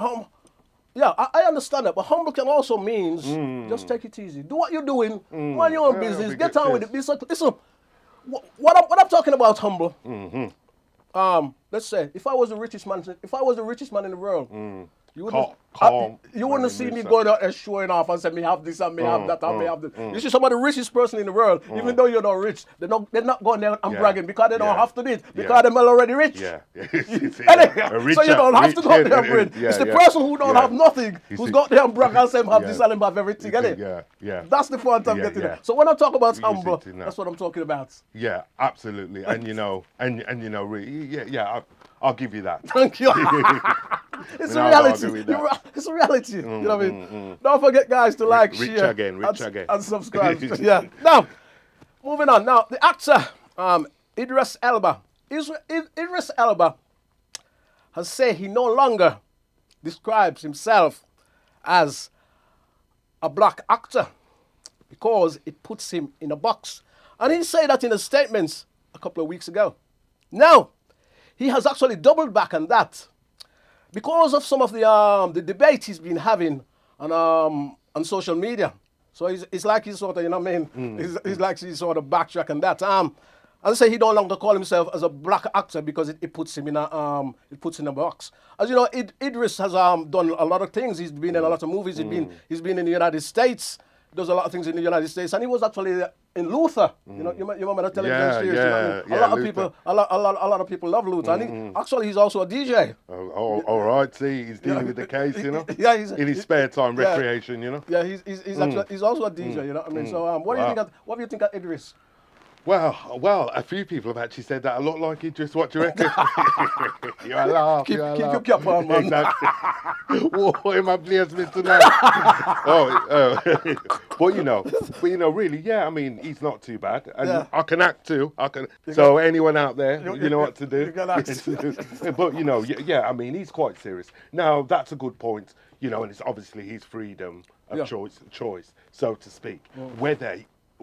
I understand that, but humble can also means just take it easy. Do what you're doing, mind your own business, get on with it. Listen, what I'm talking about, humble. Let's say if I was the richest man in the world, you wouldn't see me going out and showing off and say me have this and me have that and me have this. You see some of the richest person in the world, even though you're not rich, they're not going there and bragging because they don't have to do it, because they're already rich. Yeah. So you don't have to go there and brag. It's the person who don't have nothing who's got there and brag and say have this and have everything. Yeah. That's the point I'm getting at. So when I talk about humble, that's what I'm talking about. Yeah, absolutely. And you know, really, I'll give you that. Thank you. It's a reality. It's a reality. You know what I mean? Don't forget, guys, to like, share, and subscribe. Yeah. Now, moving on. Now, the actor Idris Elba. Idris Elba has said he no longer describes himself as a black actor because it puts him in a box. And he said that in a statement a couple of weeks ago. Now, he has actually doubled back on that because of some of the debate he's been having on social media. So it's like he's sort of, you know what I mean? It's like he's sort of backtracking that. As I say, he don't longer call himself as a black actor because it puts him in a box. As you know, Idris has done a lot of things. He's been in a lot of movies. He's been in the United States. Does a lot of things in the United States, and he was actually in Luther. You know, you remember the television series. You know what I mean? A lot of people, a lot of people love Luther. And he's also a DJ. Oh, all right. See, he's dealing with the case, you know. Yeah, in his spare time, recreation, you know. Yeah, he's also a DJ. You know what I mean? So, what do you think of Idris? Well, a few people have actually said that a lot like Idris. What do you reckon? You're a laugh. Keep your cap on, man. Exactly. What am I blazing tonight? But you know, really, yeah. I mean, he's not too bad, and I can act too. So anyone out there, you know what to do. You can act. But you know, yeah. I mean, he's quite serious. Now, that's a good point. You know, and it's obviously his freedom of choice, so to speak.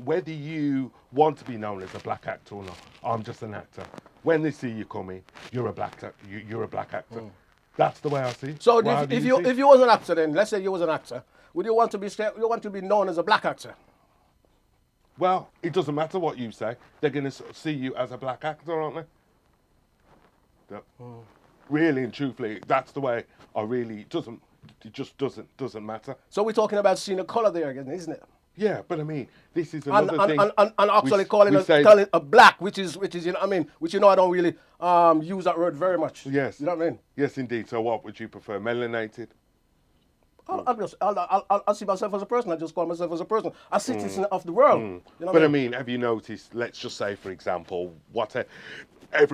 Whether you want to be known as a black actor or not, I'm just an actor. When they see you coming, you're a black actor. You're a black actor. That's the way I see it. So if you was an actor, then let's say you was an actor, would you want to be known as a black actor? Well, it doesn't matter what you say. They're going to see you as a black actor, aren't they? Really and truthfully, that's the way I really. It just doesn't matter. So we're talking about seeing a colour there again, isn't it? Yeah, but I mean, this is another thing. And actually calling it a black, which is you know what I mean, which I don't really use that word very much. Yes. You know what I mean? Yes, indeed. So what would you prefer, melanated? I'll see myself as a person. I just call myself as a person, a citizen of the world. You know but I mean, have you noticed? Let's just say, for example, whatever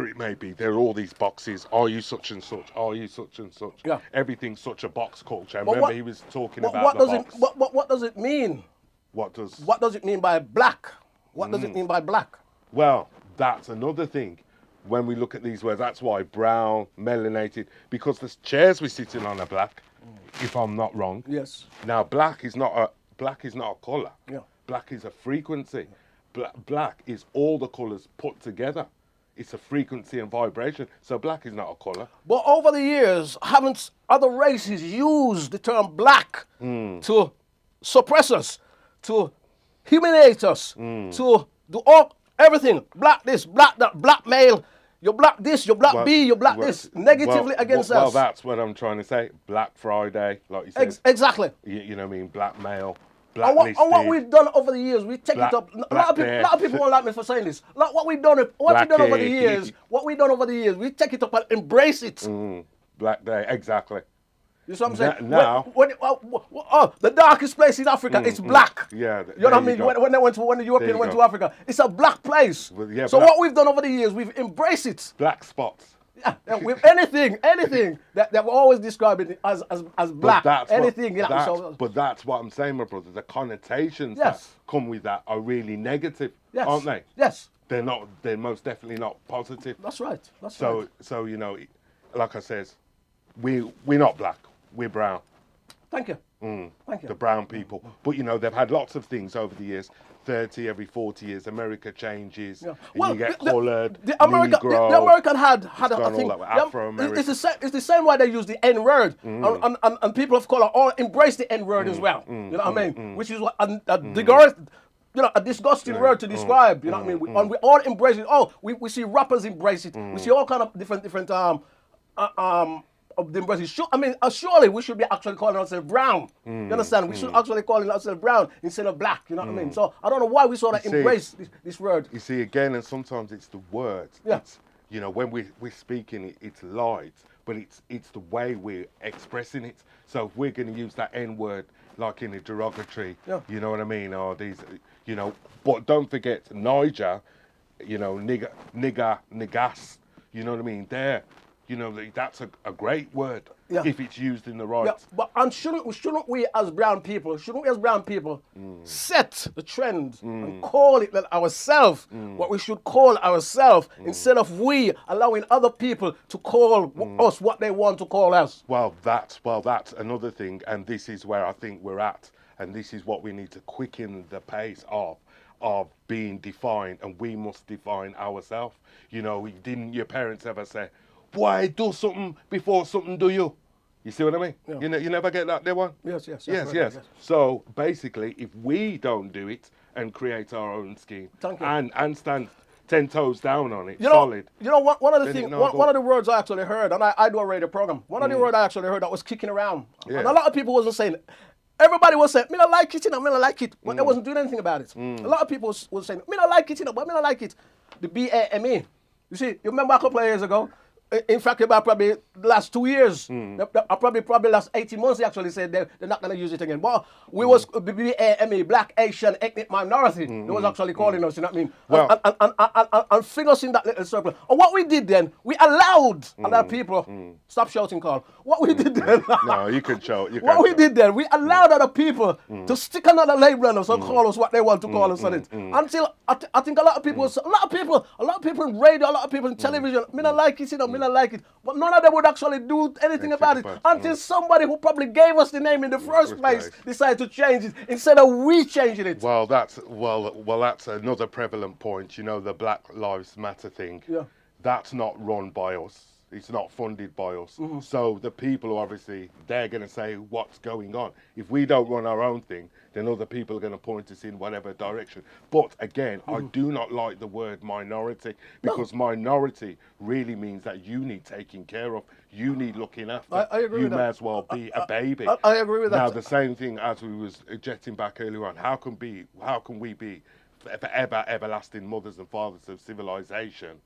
it may be, there are all these boxes. Are you such and such? Are you such and such? Yeah. Everything's such a box culture. I remember he was talking about the box. What does it mean? What does it mean by black? What does it mean by black? Well, that's another thing. When we look at these words, that's why brown, melanated, because the chairs we're sitting on are black, if I'm not wrong. Yes. Now, black is not a colour. Yeah. Black is a frequency. Black is all the colours put together. It's a frequency and vibration. So black is not a colour. But over the years, haven't other races used the term black to suppress us, to humiliate us, to do everything? Black this, black that, black male, you're black this, you're black B, you're black this, negatively against us. Well, that's what I'm trying to say. Black Friday, like you said. Exactly. You know what I mean? Blackmail. And what we've done over the years, we take it up. A lot of people won't like me for saying this. Like what we've done over the years, we take it up and embrace it. Black Day, exactly. You know what I'm saying? Now, the darkest place in Africa is black. Yeah, you know what I mean? When the European went to Africa, it's a black place. Well, so what we've done over the years, we've embraced it. Black spots. Yeah, with anything that we always describe it as black. But that's what I'm saying, my brother. The connotations that come with that are really negative, aren't they? Yes. They're not. They're most definitely not positive. That's right. So you know, like I says, we're not black. We're brown. Thank you. Thank you. The brown people. But you know, they've had lots of things over the years. Every 40 years, America changes. Yeah. Well, and you get coloured, the American had a thing. Afro-American. It's the same way they use the N word, and people of color all embrace the N word as well. You know what I mean? Which is what a disgusting word to describe. You know what I mean? We all embrace it. Oh, we see rappers embrace it. We see all kind of different of the embrace. Surely we should be actually calling ourselves brown. You understand? We should actually call ourselves brown instead of black. You know what I mean? So I don't know why we sort of embrace this word. You see, again, and sometimes it's the words. Yeah. It's, you know, when we're speaking, it's light, but it's the way we're expressing it. So if we're going to use that N word like in a derogatory, you know what I mean? Or these, you know, but don't forget Niger, you know, nigger, niggas, you know what I mean? There. You know, that's a great word if it's used in the right. Yeah, but shouldn't we as brown people set the trend and call it ourselves what we should call ourselves instead of we allowing other people to call us what they want to call us? Well, that's another thing, and this is where I think we're at, and this is what we need to quicken the pace of being defined, and we must define ourselves. You know, didn't your parents ever say, "Why do something before something do you"? You see what I mean? Yeah. You never get that, there one? Yes. Yes. So basically, if we don't do it and create our own scheme and stand 10 toes down on it, You know, solid. one of the Then it things, now one of the words I actually heard, and I do a radio program. One of the words I actually heard that was kicking around, Yeah. and a lot of people wasn't saying it. Everybody was saying, "Me not like it, you know, me not like it," but they wasn't doing anything about it. A lot of people was saying, "Me not like it, you know, but me not like it." The BAME. You see, you remember a couple of years ago? In fact, about probably the last 2 years, probably last 18 months, they actually said they're not going to use it again. But we was BAME, Black, Asian, Ethnic Minority. They was actually calling us, you know what I mean? Well, And fling us in that little circle. And what we did then, we allowed other people, stop shouting, Carl. What we did then, no, you can show. what we did then, we allowed other people to stick another label on us and call us what they want to call us on it. Until I think a lot of people, a lot of people in radio, a lot of people in television, me not like it, you know, me not like it. But none of them would actually do anything about it until somebody who probably gave us the name in the first place decided to change it instead of we changing it. Well, that's another prevalent point. You know, the Black Lives Matter thing. Yeah. That's not run by us. It's not funded by us. So the people, obviously, they're going to say what's going on. If we don't run our own thing, then other people are going to point us in whatever direction. But again, I do not like the word minority, because minority really means that you need taking care of. You need looking after. I agree you with may that. as well be a baby. I agree with that. Now, the same thing as we was ejecting back earlier on. How can we be forever, everlasting mothers and fathers of civilization,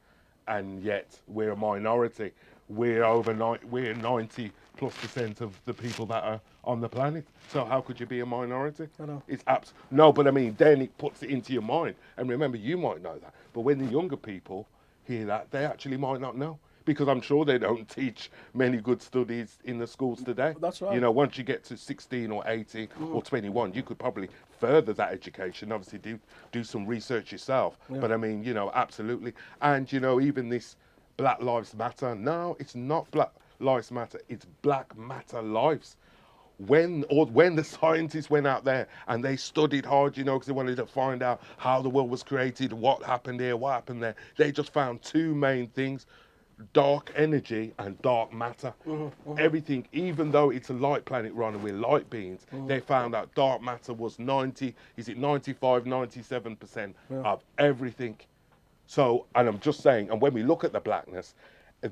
and yet we're a minority? We're 90+% of the people that are on the planet. So how could you be a minority? I know. It's no, but I mean, then it puts it into your mind. And remember, you might know that, but when the younger people hear that, they actually might not know, because I'm sure they don't teach many good studies in the schools today. That's right. You know, once you get to 16 or 18 or 21, you could probably further that education. Obviously, do some research yourself. Yeah. But I mean, you know, absolutely. And you know, even this Black Lives Matter. No, it's not Black Lives Matter. It's Black Matter Lives. When the scientists went out there and they studied hard, you know, because they wanted to find out how the world was created, what happened here, what happened there, they just found two main things: dark energy and dark matter. Everything, even though it's a light planet running with light beings, they found out dark matter was 97% of everything. So, and I'm just saying, and when we look at the blackness,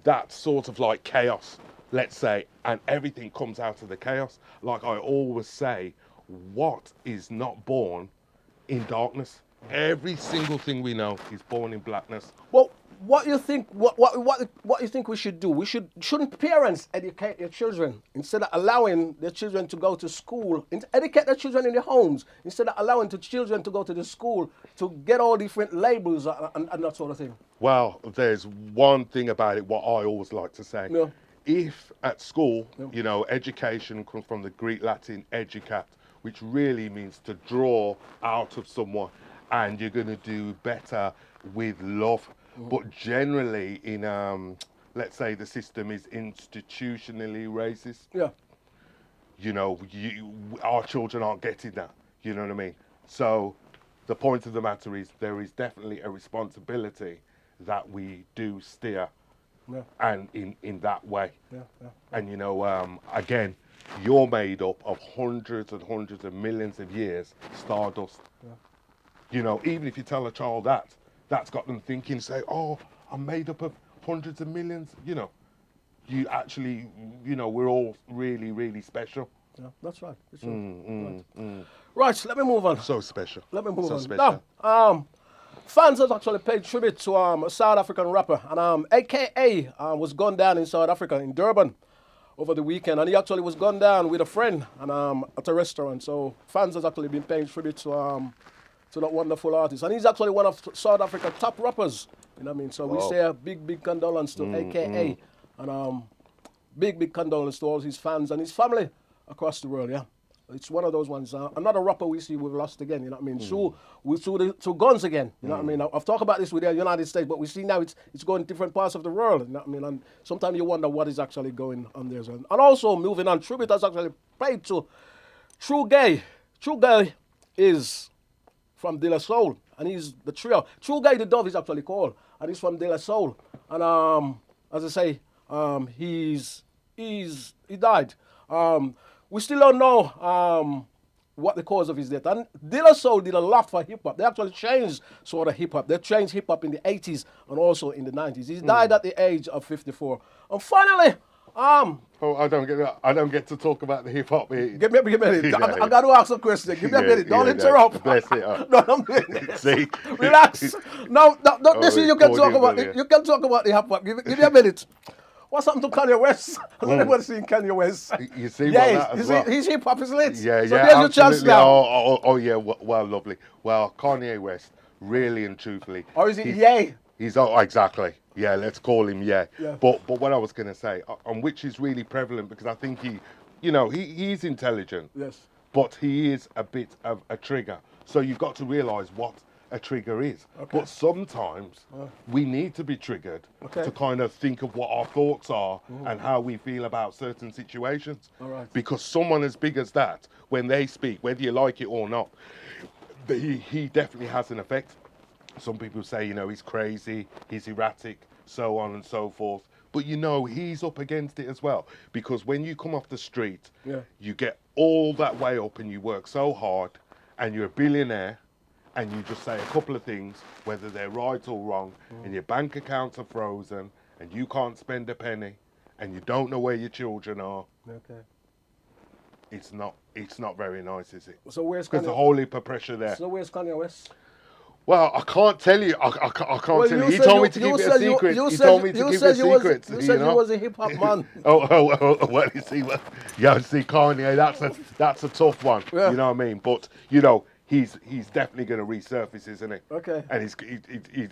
that's sort of like chaos, let's say, and everything comes out of the chaos. Like I always say, what is not born in darkness? Every single thing we know is born in blackness. Well, what you think? What you think we should do? Shouldn't parents educate their children instead of allowing their children to go to school? Educate their children in their homes instead of allowing the children to go to the school to get all different labels and that sort of thing. Well, there's one thing about it, what I always like to say. Yeah. If at school, you know, education comes from the Greek Latin educat, which really means to draw out of someone, and you're going to do better with love. But generally in, let's say the system is institutionally racist. Yeah. You know, our children aren't getting that. You know what I mean? So the point of the matter is there is definitely a responsibility that we do steer, and in that way. And you know, again, you're made up of hundreds and hundreds of millions of years stardust. You know, even if you tell a child that, that's got them thinking, say, oh, I'm made up of hundreds of millions. You know, you actually, you know, we're all really, really special. Yeah, that's right. That's right. Right, let me move on. So special. Let me move so on. Special. Now, fans have actually paid tribute to a South African rapper, and AKA was gunned down in South Africa, in Durban, over the weekend, and he actually was gunned down with a friend and at a restaurant. So fans has actually been paying tribute to that wonderful artist, and he's actually one of South Africa's top rappers. You know what I mean? So we say a big condolence to AKA, and big condolence to all his fans and his family across the world. Yeah, it's one of those ones. Another rapper we see we've lost again. You know what I mean? So to guns again. You know what I mean? I've talked about this with the United States, but we see now it's going in different parts of the world. You know what I mean? And sometimes you wonder what is actually going on there. And also moving on, tribute has actually paid to True Gay. True Gay is from De La Soul, and he's the trio. True Guy the Dove is actually called, and he's from De La Soul. And as I say, he died. We still don't know what the cause of his death. And De La Soul did a lot for hip hop. They actually changed sort of hip hop. They changed hip hop in the 80s and also in the 90s. He died at the age of 54. And finally, Oh, I don't get to talk about the hip hop. give me a minute. I got to ask a question. Give me a minute. Don't interrupt. Bless it. No, I'm doing this. See? Relax. No, this is you can talk about. brilliant. You can talk about the hip hop. Give me a minute. What's happened to Kanye West? Has anybody seen Kanye West? You see Yeah, that as well? his hip hop is lit. Yeah, so yeah, there's your chance absolutely. now. Oh, yeah. Well, lovely. Well, Kanye West, really and truthfully. Or is it yay? He's exactly. Yeah, let's call him yeah. But what I was going to say, and which is really prevalent because I think he's intelligent. Yes. But he is a bit of a trigger. So you've got to realise what a trigger is. Okay. But sometimes we need to be triggered Okay. to kind of think of what our thoughts are and how we feel about certain situations. All right. Because someone as big as that, when they speak, whether you like it or not, he definitely has an effect. Some people say, he's crazy, he's erratic, so on and so forth. But he's up against it as well. Because when you come off the street, you get all that way up and you work so hard and you're a billionaire and you just say a couple of things, whether they're right or wrong, and your bank accounts are frozen and you can't spend a penny and you don't know where your children are. Okay. It's not very nice, is it? So where's There's Kanye? a whole heap of pressure there. So where's Kanye West? Well, I can't tell you. I can't tell you. He said told me to keep it a secret. He told me to keep it a secret. You said you was a hip hop man. Well, you see, Kanye, that's a tough one. Yeah. You know what I mean? But he's definitely going to resurface, isn't he? Okay. And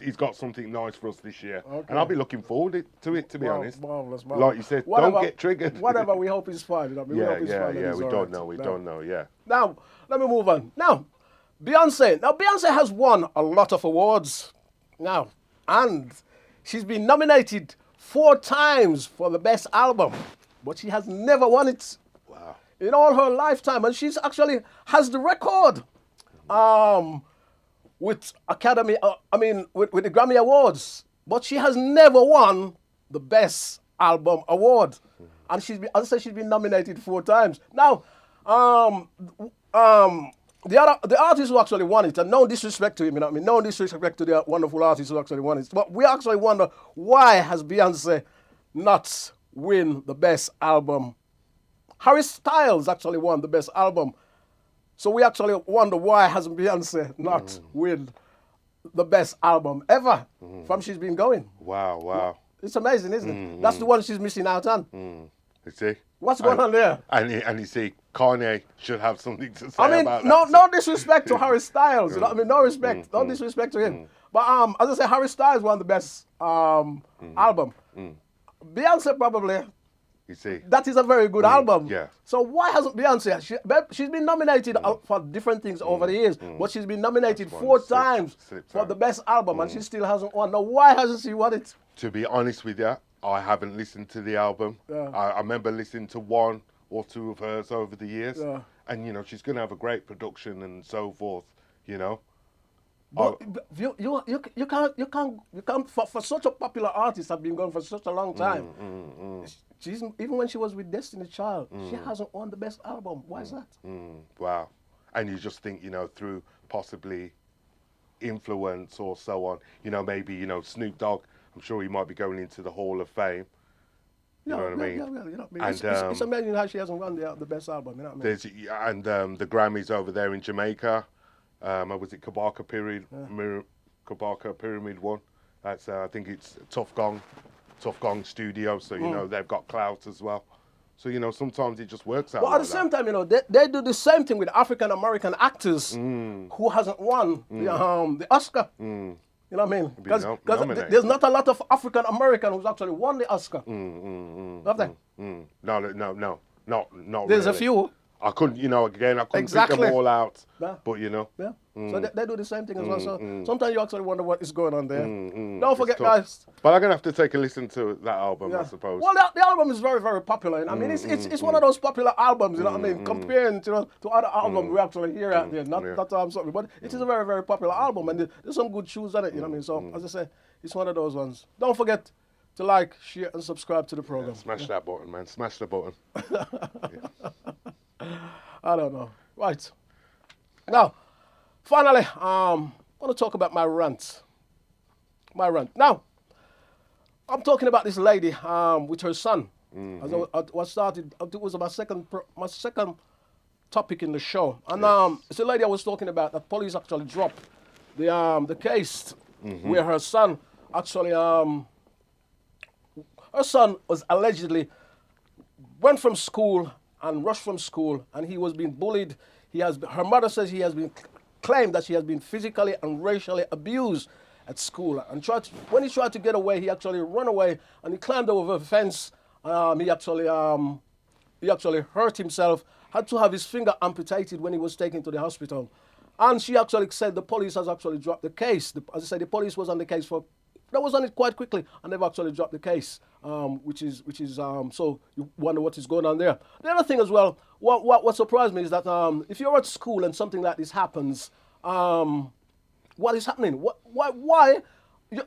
he's got something nice for us this year, Okay. and I'll be looking forward to it. To be honest, Marvelous. like you said, don't get triggered. Whatever, we hope he's fine. We hope he's fine. Yeah. We don't know. We don't know. Yeah. Now, let me move on. Now, Beyonce. Now, Beyonce has won a lot of awards now, and she's been nominated 4 times for the best album, but she has never won it. Wow. In all her lifetime, and she's actually has the record with Academy. With the Grammy Awards, but she has never won the best album award, and she's been nominated 4 times. Now, the artist who actually won it, and no disrespect to him, no disrespect to the wonderful artist who actually won it, but we actually wonder why has Beyonce not win the best album. Harry Styles actually won the best album, so we actually wonder why hasn't Beyonce not win the best album ever from she's been going. Wow. It's amazing, isn't it? That's the one she's missing out on. You see? What's going on there? And you see, Kanye should have something to say about that. No disrespect to Harry Styles. No respect. No disrespect to him. But as I say, Harry Styles won the best album. Beyonce probably. You see? That is a very good album. Yeah. So why hasn't Beyonce? She's been nominated for different things over the years, but she's been nominated 4 times for the best album, and she still hasn't won. Now, why hasn't she won it? To be honest with you, I haven't listened to the album. Yeah. I remember listening to 1 or 2 of hers over the years. Yeah. And, she's going to have a great production and so forth, But you can't for such a popular artist have been going for such a long time. She's even when she was with Destiny Child, she hasn't won the best album. Why is that? Wow. And you just think, through possibly influence or so on, maybe, Snoop Dogg, I'm sure he might be going into the Hall of Fame. You know what I mean? Yeah. It's amazing how she hasn't won the best album. You know what I mean? And the Grammys over there in Jamaica. Was it Kabaka Pyramid one? That's I think it's Tough Gong Studio. So they've got clout as well. So sometimes it just works out. But at the same time, they do the same thing with African American actors who hasn't won the Oscar. You know what I mean? Because there's not a lot of African American who's actually won the Oscar. Have they? No, not There's really. a few. I couldn't, I couldn't Exactly. pick them all out. Yeah. But Yeah. So they do the same thing as well. So sometimes you actually wonder what is going on there. Don't forget, guys. But I'm gonna have to take a listen to that album, I suppose. Well, the album is very, very popular. You know? I mean, it's one of those popular albums. You know what I mean? Comparing to other albums we actually hear out there. Not something, but it is a very, very popular album, and there's some good tunes on it. You know what I mean? So as I say, it's one of those ones. Don't forget to like, share, and subscribe to the program. Smash that button, man. Smash the button. I don't know. Right. Now, finally, I'm going to talk about my rant. My rant. Now, I'm talking about this lady with her son. As I was started, it was my second topic in the show, and it's a lady I was talking about that police actually dropped the case where her son actually her son was allegedly went from school and rushed from school, and he was being bullied. Her mother says he has been claimed that she has been physically and racially abused at school. And when he tried to get away, he actually ran away and he climbed over a fence. He actually hurt himself. Had to have his finger amputated when he was taken to the hospital. And she actually said the police has actually dropped the case. As I said, the police was on the case that was on it quite quickly, and they've actually dropped the case, which is so you wonder what is going on there. The other thing as well, what surprised me is that if you're at school and something like this happens, what is happening? Why?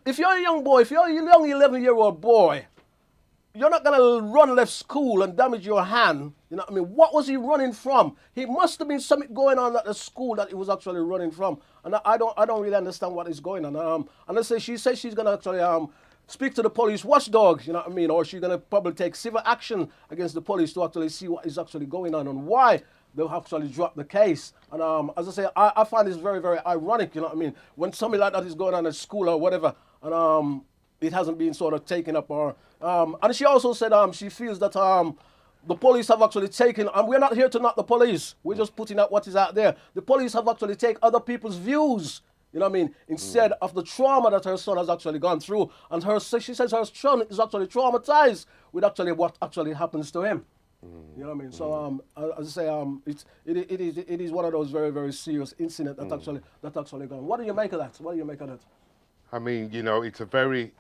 If you're a young boy, if you're a young 11-year-old boy, you're not going to run left school and damage your hand. You know what I mean? What was he running from? He must have been something going on at the school that he was actually running from. And I don't really understand what is going on. And she says she's going to actually speak to the police watchdog, you know what I mean? Or she's going to probably take civil action against the police to actually see what is actually going on and why they'll actually drop the case. And as I say, I find this very, very ironic, you know what I mean? When something like that is going on at school or whatever, and it hasn't been sort of taken up or and she also said she feels that the police have actually taken, and we're not here to knock the police, we're just putting out what is out there. The police have actually taken other people's views, you know what I mean, instead of the trauma that her son has actually gone through. And she says her son is actually traumatized with actually what actually happens to him. You know what I mean? So as I say, it is one of those very, very serious incidents that actually gone. What do you make of that? What do you make of that? I mean, you know, it's a very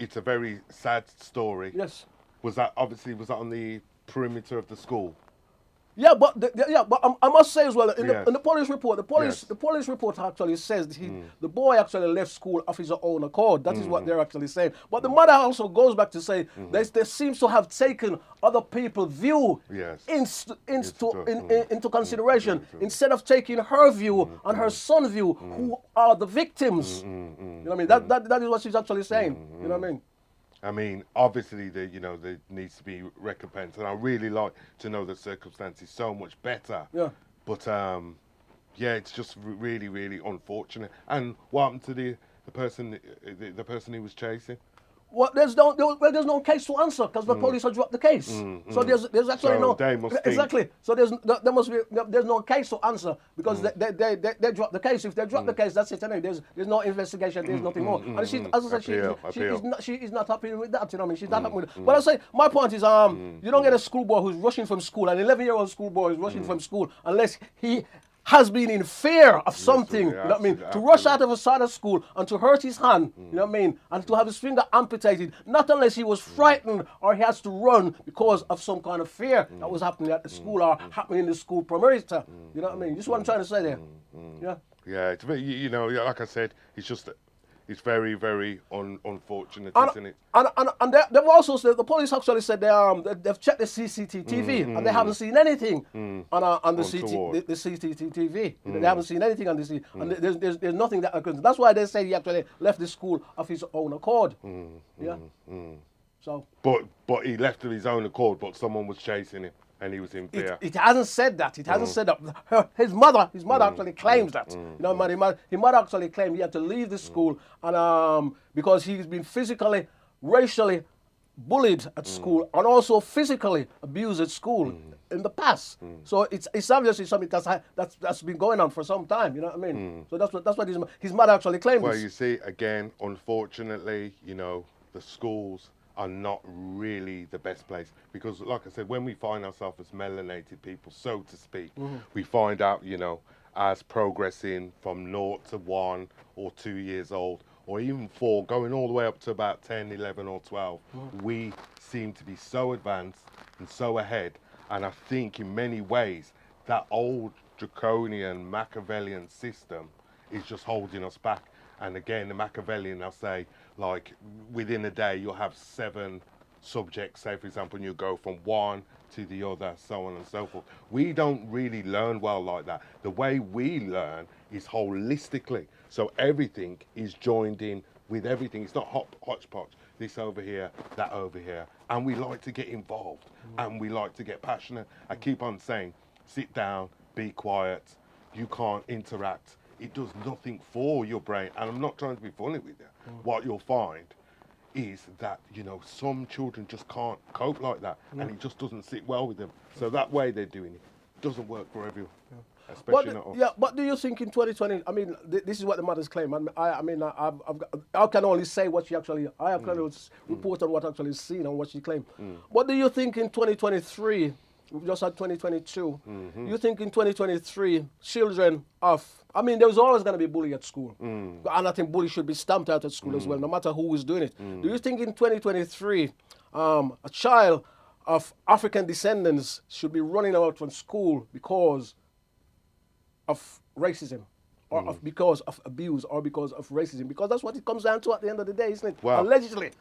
sad story. Yes. Was that on the perimeter of the school? Yeah, but I must say as well, in the police report, the police report actually says that the boy actually left school of his own accord. That is what they're actually saying. But the mother also goes back to say they seems to have taken other people's view into consideration instead of taking her view and her son's view, who are the victims. You know what I mean? That is what she's actually saying. You know what I mean? I mean, obviously, there needs to be recompense, and I really like to know the circumstances so much better. Yeah. But yeah, it's just really, really unfortunate. And what happened to the person he was chasing? Well, there's no case to answer because the police have dropped the case. So there's actually exactly. So there's no case to answer because they dropped the case. If they drop the case, that's it. Anyway, there's no investigation. There's nothing more. And she, as I said, she is not happy with that. You know what I mean? She's not happy with it. But I say my point is you don't get a schoolboy who's rushing from school. An 11-year-old schoolboy is rushing from school unless he has been in fear of something, you know what I mean? To rush out of a side of school and to hurt his hand, you know what I mean? And to have his finger amputated, not unless he was frightened or he has to run because of some kind of fear that was happening at the school or happening in the school perimeter. You know what I mean? This is what I'm trying to say there. Yeah. Yeah, it's very, you know, like I said, it's very, very unfortunate, isn't it? And they've also said, the police actually said they've checked the CCTV and they haven't seen anything on the CCTV. They haven't seen anything on the CCTV. And there's nothing that occurs. That's why they say he actually left the school of his own accord. Yeah. So. But he left of his own accord, but someone was chasing him. And he was in fear. It hasn't said that. It hasn't said that. His mother actually claims that. You know, his mother actually claimed he had to leave the school and because he's been physically, racially bullied at school and also physically abused at school in the past. So it's obviously something that's been going on for some time. You know what I mean? So that's what his mother actually claimed. Well, you see, again, unfortunately, you know, the schools are not really the best place because, like I said, when we find ourselves as melanated people, so to speak, we find out, you know, as progressing from 0 to 1 or 2 years old, or even 4, going all the way up to about 10, 11 or 12, we seem to be so advanced and so ahead. And I think in many ways that old draconian Machiavellian system is just holding us back. And again, the Machiavellian, I'll say, like within a day, you'll have 7 subjects, say for example, and you go from one to the other, so on and so forth. We don't really learn well like that. The way we learn is holistically. So everything is joined in with everything. It's not hodgepodge, this over here, that over here. And we like to get involved and we like to get passionate. I keep on saying, sit down, be quiet, you can't interact. It does nothing for your brain. And I'm not trying to be funny with you. What you'll find is that, you know, some children just can't cope like that and it just doesn't sit well with them. So that way they're doing it doesn't work for everyone. Especially not us. Yeah, but do you think in 2020? I mean, this is what the mothers claim. I can only say what she actually. I have kind of report on what actually is seen and what she claimed. What do you think in 2023? We've just had 2022. You think in 2023, children of, I mean, there's always going to be bullying at school. And I think bullying should be stamped out at school as well, no matter who is doing it. Do you think in 2023, a child of African descendants should be running out from school because of racism, or because of abuse, or because of racism? Because that's what it comes down to at the end of the day, isn't it? Well, allegedly.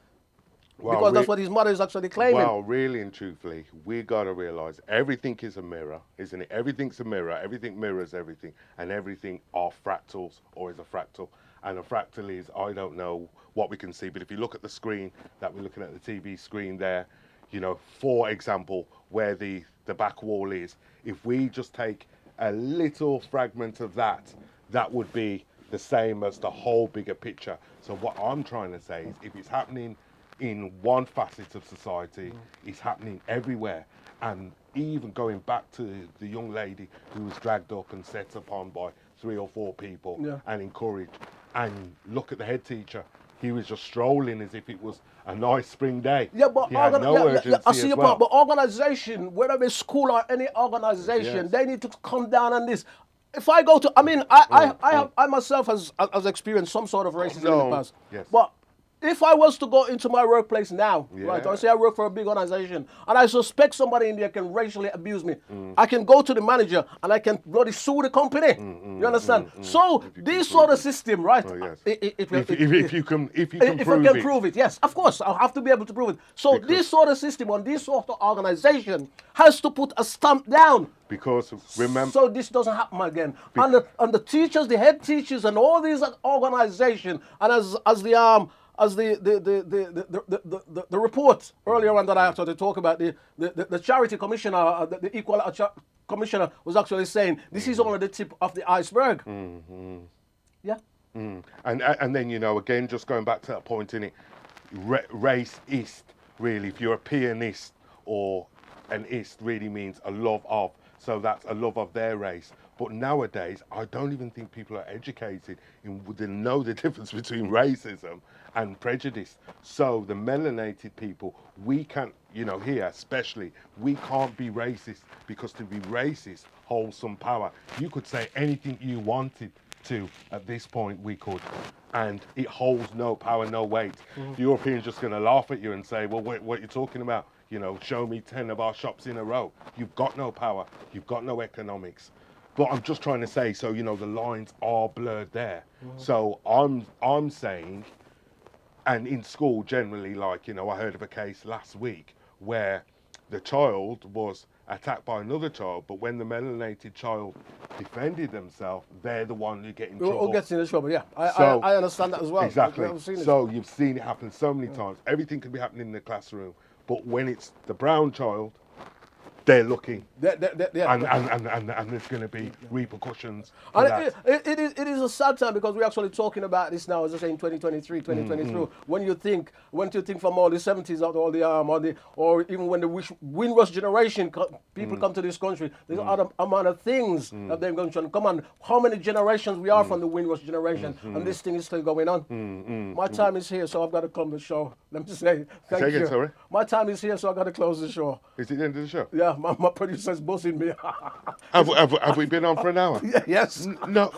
Well, because that's what his mother is actually claiming. Well, really and truthfully, we got to realise everything is a mirror, isn't it? Everything's a mirror, everything mirrors everything, and everything are fractals or is a fractal. And a fractal is, I don't know what we can see, but if you look at the screen that we're looking at, the TV screen there, you know, for example, where the back wall is, if we just take a little fragment of that, that would be the same as the whole bigger picture. So what I'm trying to say is, if it's happening in one facet of society, it's happening everywhere. And even going back to the young lady who was dragged up and set upon by 3 or 4 people and encouraged, and look at the head teacher, he was just strolling as if it was a nice spring day. Yeah, but he had no urgency I see your well. point. But organization, whether it's school or any organization, they need to come down on this. If I go to, I mean, I myself has experienced some sort of racism in the past. Yes. But if I was to go into my workplace now, right, or say I work for a big organization, and I suspect somebody in there can racially abuse me, I can go to the manager and I can bloody sue the company. You understand? So this sort of system, right? Oh, yes. If you can prove it, yes, of course, I'll have to be able to prove it. So this sort of system on this sort of organization has to put a stamp down. Because remember, so this doesn't happen again. And the teachers, the head teachers, and all these organizations, and as the report earlier on that I actually talked about, the charity commissioner, the equal commissioner was actually saying this is only the tip of the iceberg. Yeah. And then, you know, again, just going back to that point in it, raceist, really, if you're a pianist or an ist, really means a love of. So that's a love of their race. But nowadays, I don't even think people are educated to know the difference between racism and prejudice. So the melanated people, we can't, you know, here especially, we can't be racist, because to be racist holds some power. You could say anything you wanted to at this point, we could, and it holds no power, no weight. The Europeans just going to laugh at you and say, well, what are you talking about? You know, show me 10 of our shops in a row. You've got no power. You've got no economics. But I'm just trying to say, so, you know, the lines are blurred there. So I'm saying, and in school generally, like, you know, I heard of a case last week where the child was attacked by another child, but when the melanated child defended themselves, they're the one who get in trouble. Who gets in trouble, yeah. I understand that as well. Exactly. So you've seen it happen so many times. Everything could be happening in the classroom, but when it's the brown child, they're looking, and there's going to be repercussions. And it is a sad time, because we're actually talking about this now, as I say, in 2023, 2022. When you think from all the 70s, or even when the Windrush generation people come to this country, there's other amount of things that they're going to come on. How many generations we are from the Windrush generation, and this thing is still going on. My time is here, so I've got to close the show. Let me say thank you. Sorry? My time is here, so I've got to close the show. Is it the end of the show? Yeah. My producer's bossing me. have we been on for an hour? Yes. No.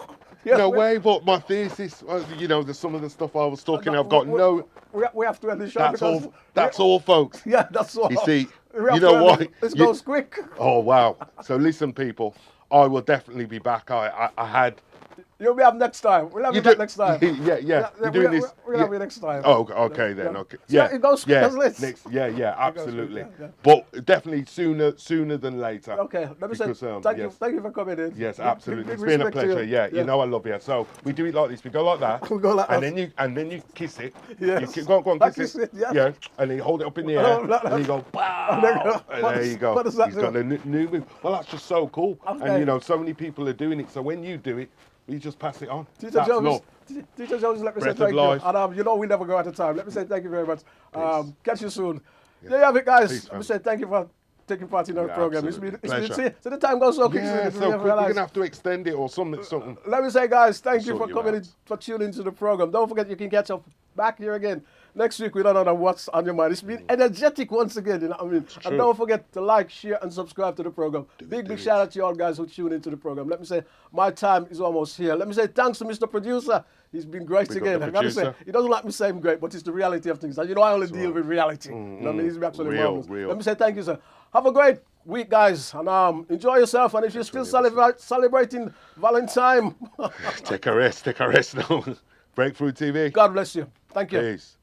Yes, no way, but my thesis, you know, some of the stuff I was talking, I've got no... We have to end the show. That's all, folks. Yeah, that's all. You see, you know why? This goes quick. Oh, wow. So listen, people, I will definitely be back. I had You'll be up next time. We'll have you back next time. Yeah. You're doing this. We'll have you next time. Oh, okay then. Okay. So it goes next. Yeah. Absolutely. But definitely sooner than later. Okay. Let me say thank you for coming in. Yes, absolutely. It's been a pleasure. Yeah. You know I love you. So we do it like this. We go like that. We go like that. And then you kiss it. Yes. Go on, kiss it. Yeah. Yeah. And then you hold it up in the air. And you go, pow. And there you go. What does that He's do? got a new move. Well, that's just so cool. Okay. And so many people are doing it. So when you do it, you just pass it on. Teacher That's love. Joesph, let me Breath say thank of you. life. And we never go out of time. Let me say thank you very much. Catch you soon. There you have it, guys. Peace, let me say thank you for taking part in our program. Absolutely. It's been so the time goes so quick. Yeah, so quick. We're going to have to extend it or something. Let me say, guys, thank you Sort for you coming out. in, for tuning into the program. Don't forget you can catch up back here again next week with another What's on Your Mind. It's been energetic once again, you know what I mean? And don't forget to like, share, and subscribe to the program. Big shout out to you all guys who tune into the program. Let me say, my time is almost here. Let me say thanks to Mr. Producer. He's been great again. I gotta say, he doesn't like me saying great, but it's the reality of things. And I only deal with reality. You know what I mean? He's absolutely marvelous. Real. Let me say thank you, sir. Have a great week, guys, and enjoy yourself. And if you're still celebrating Valentine, Take a rest now. Breakthrough TV. God bless you. Thank you. Peace.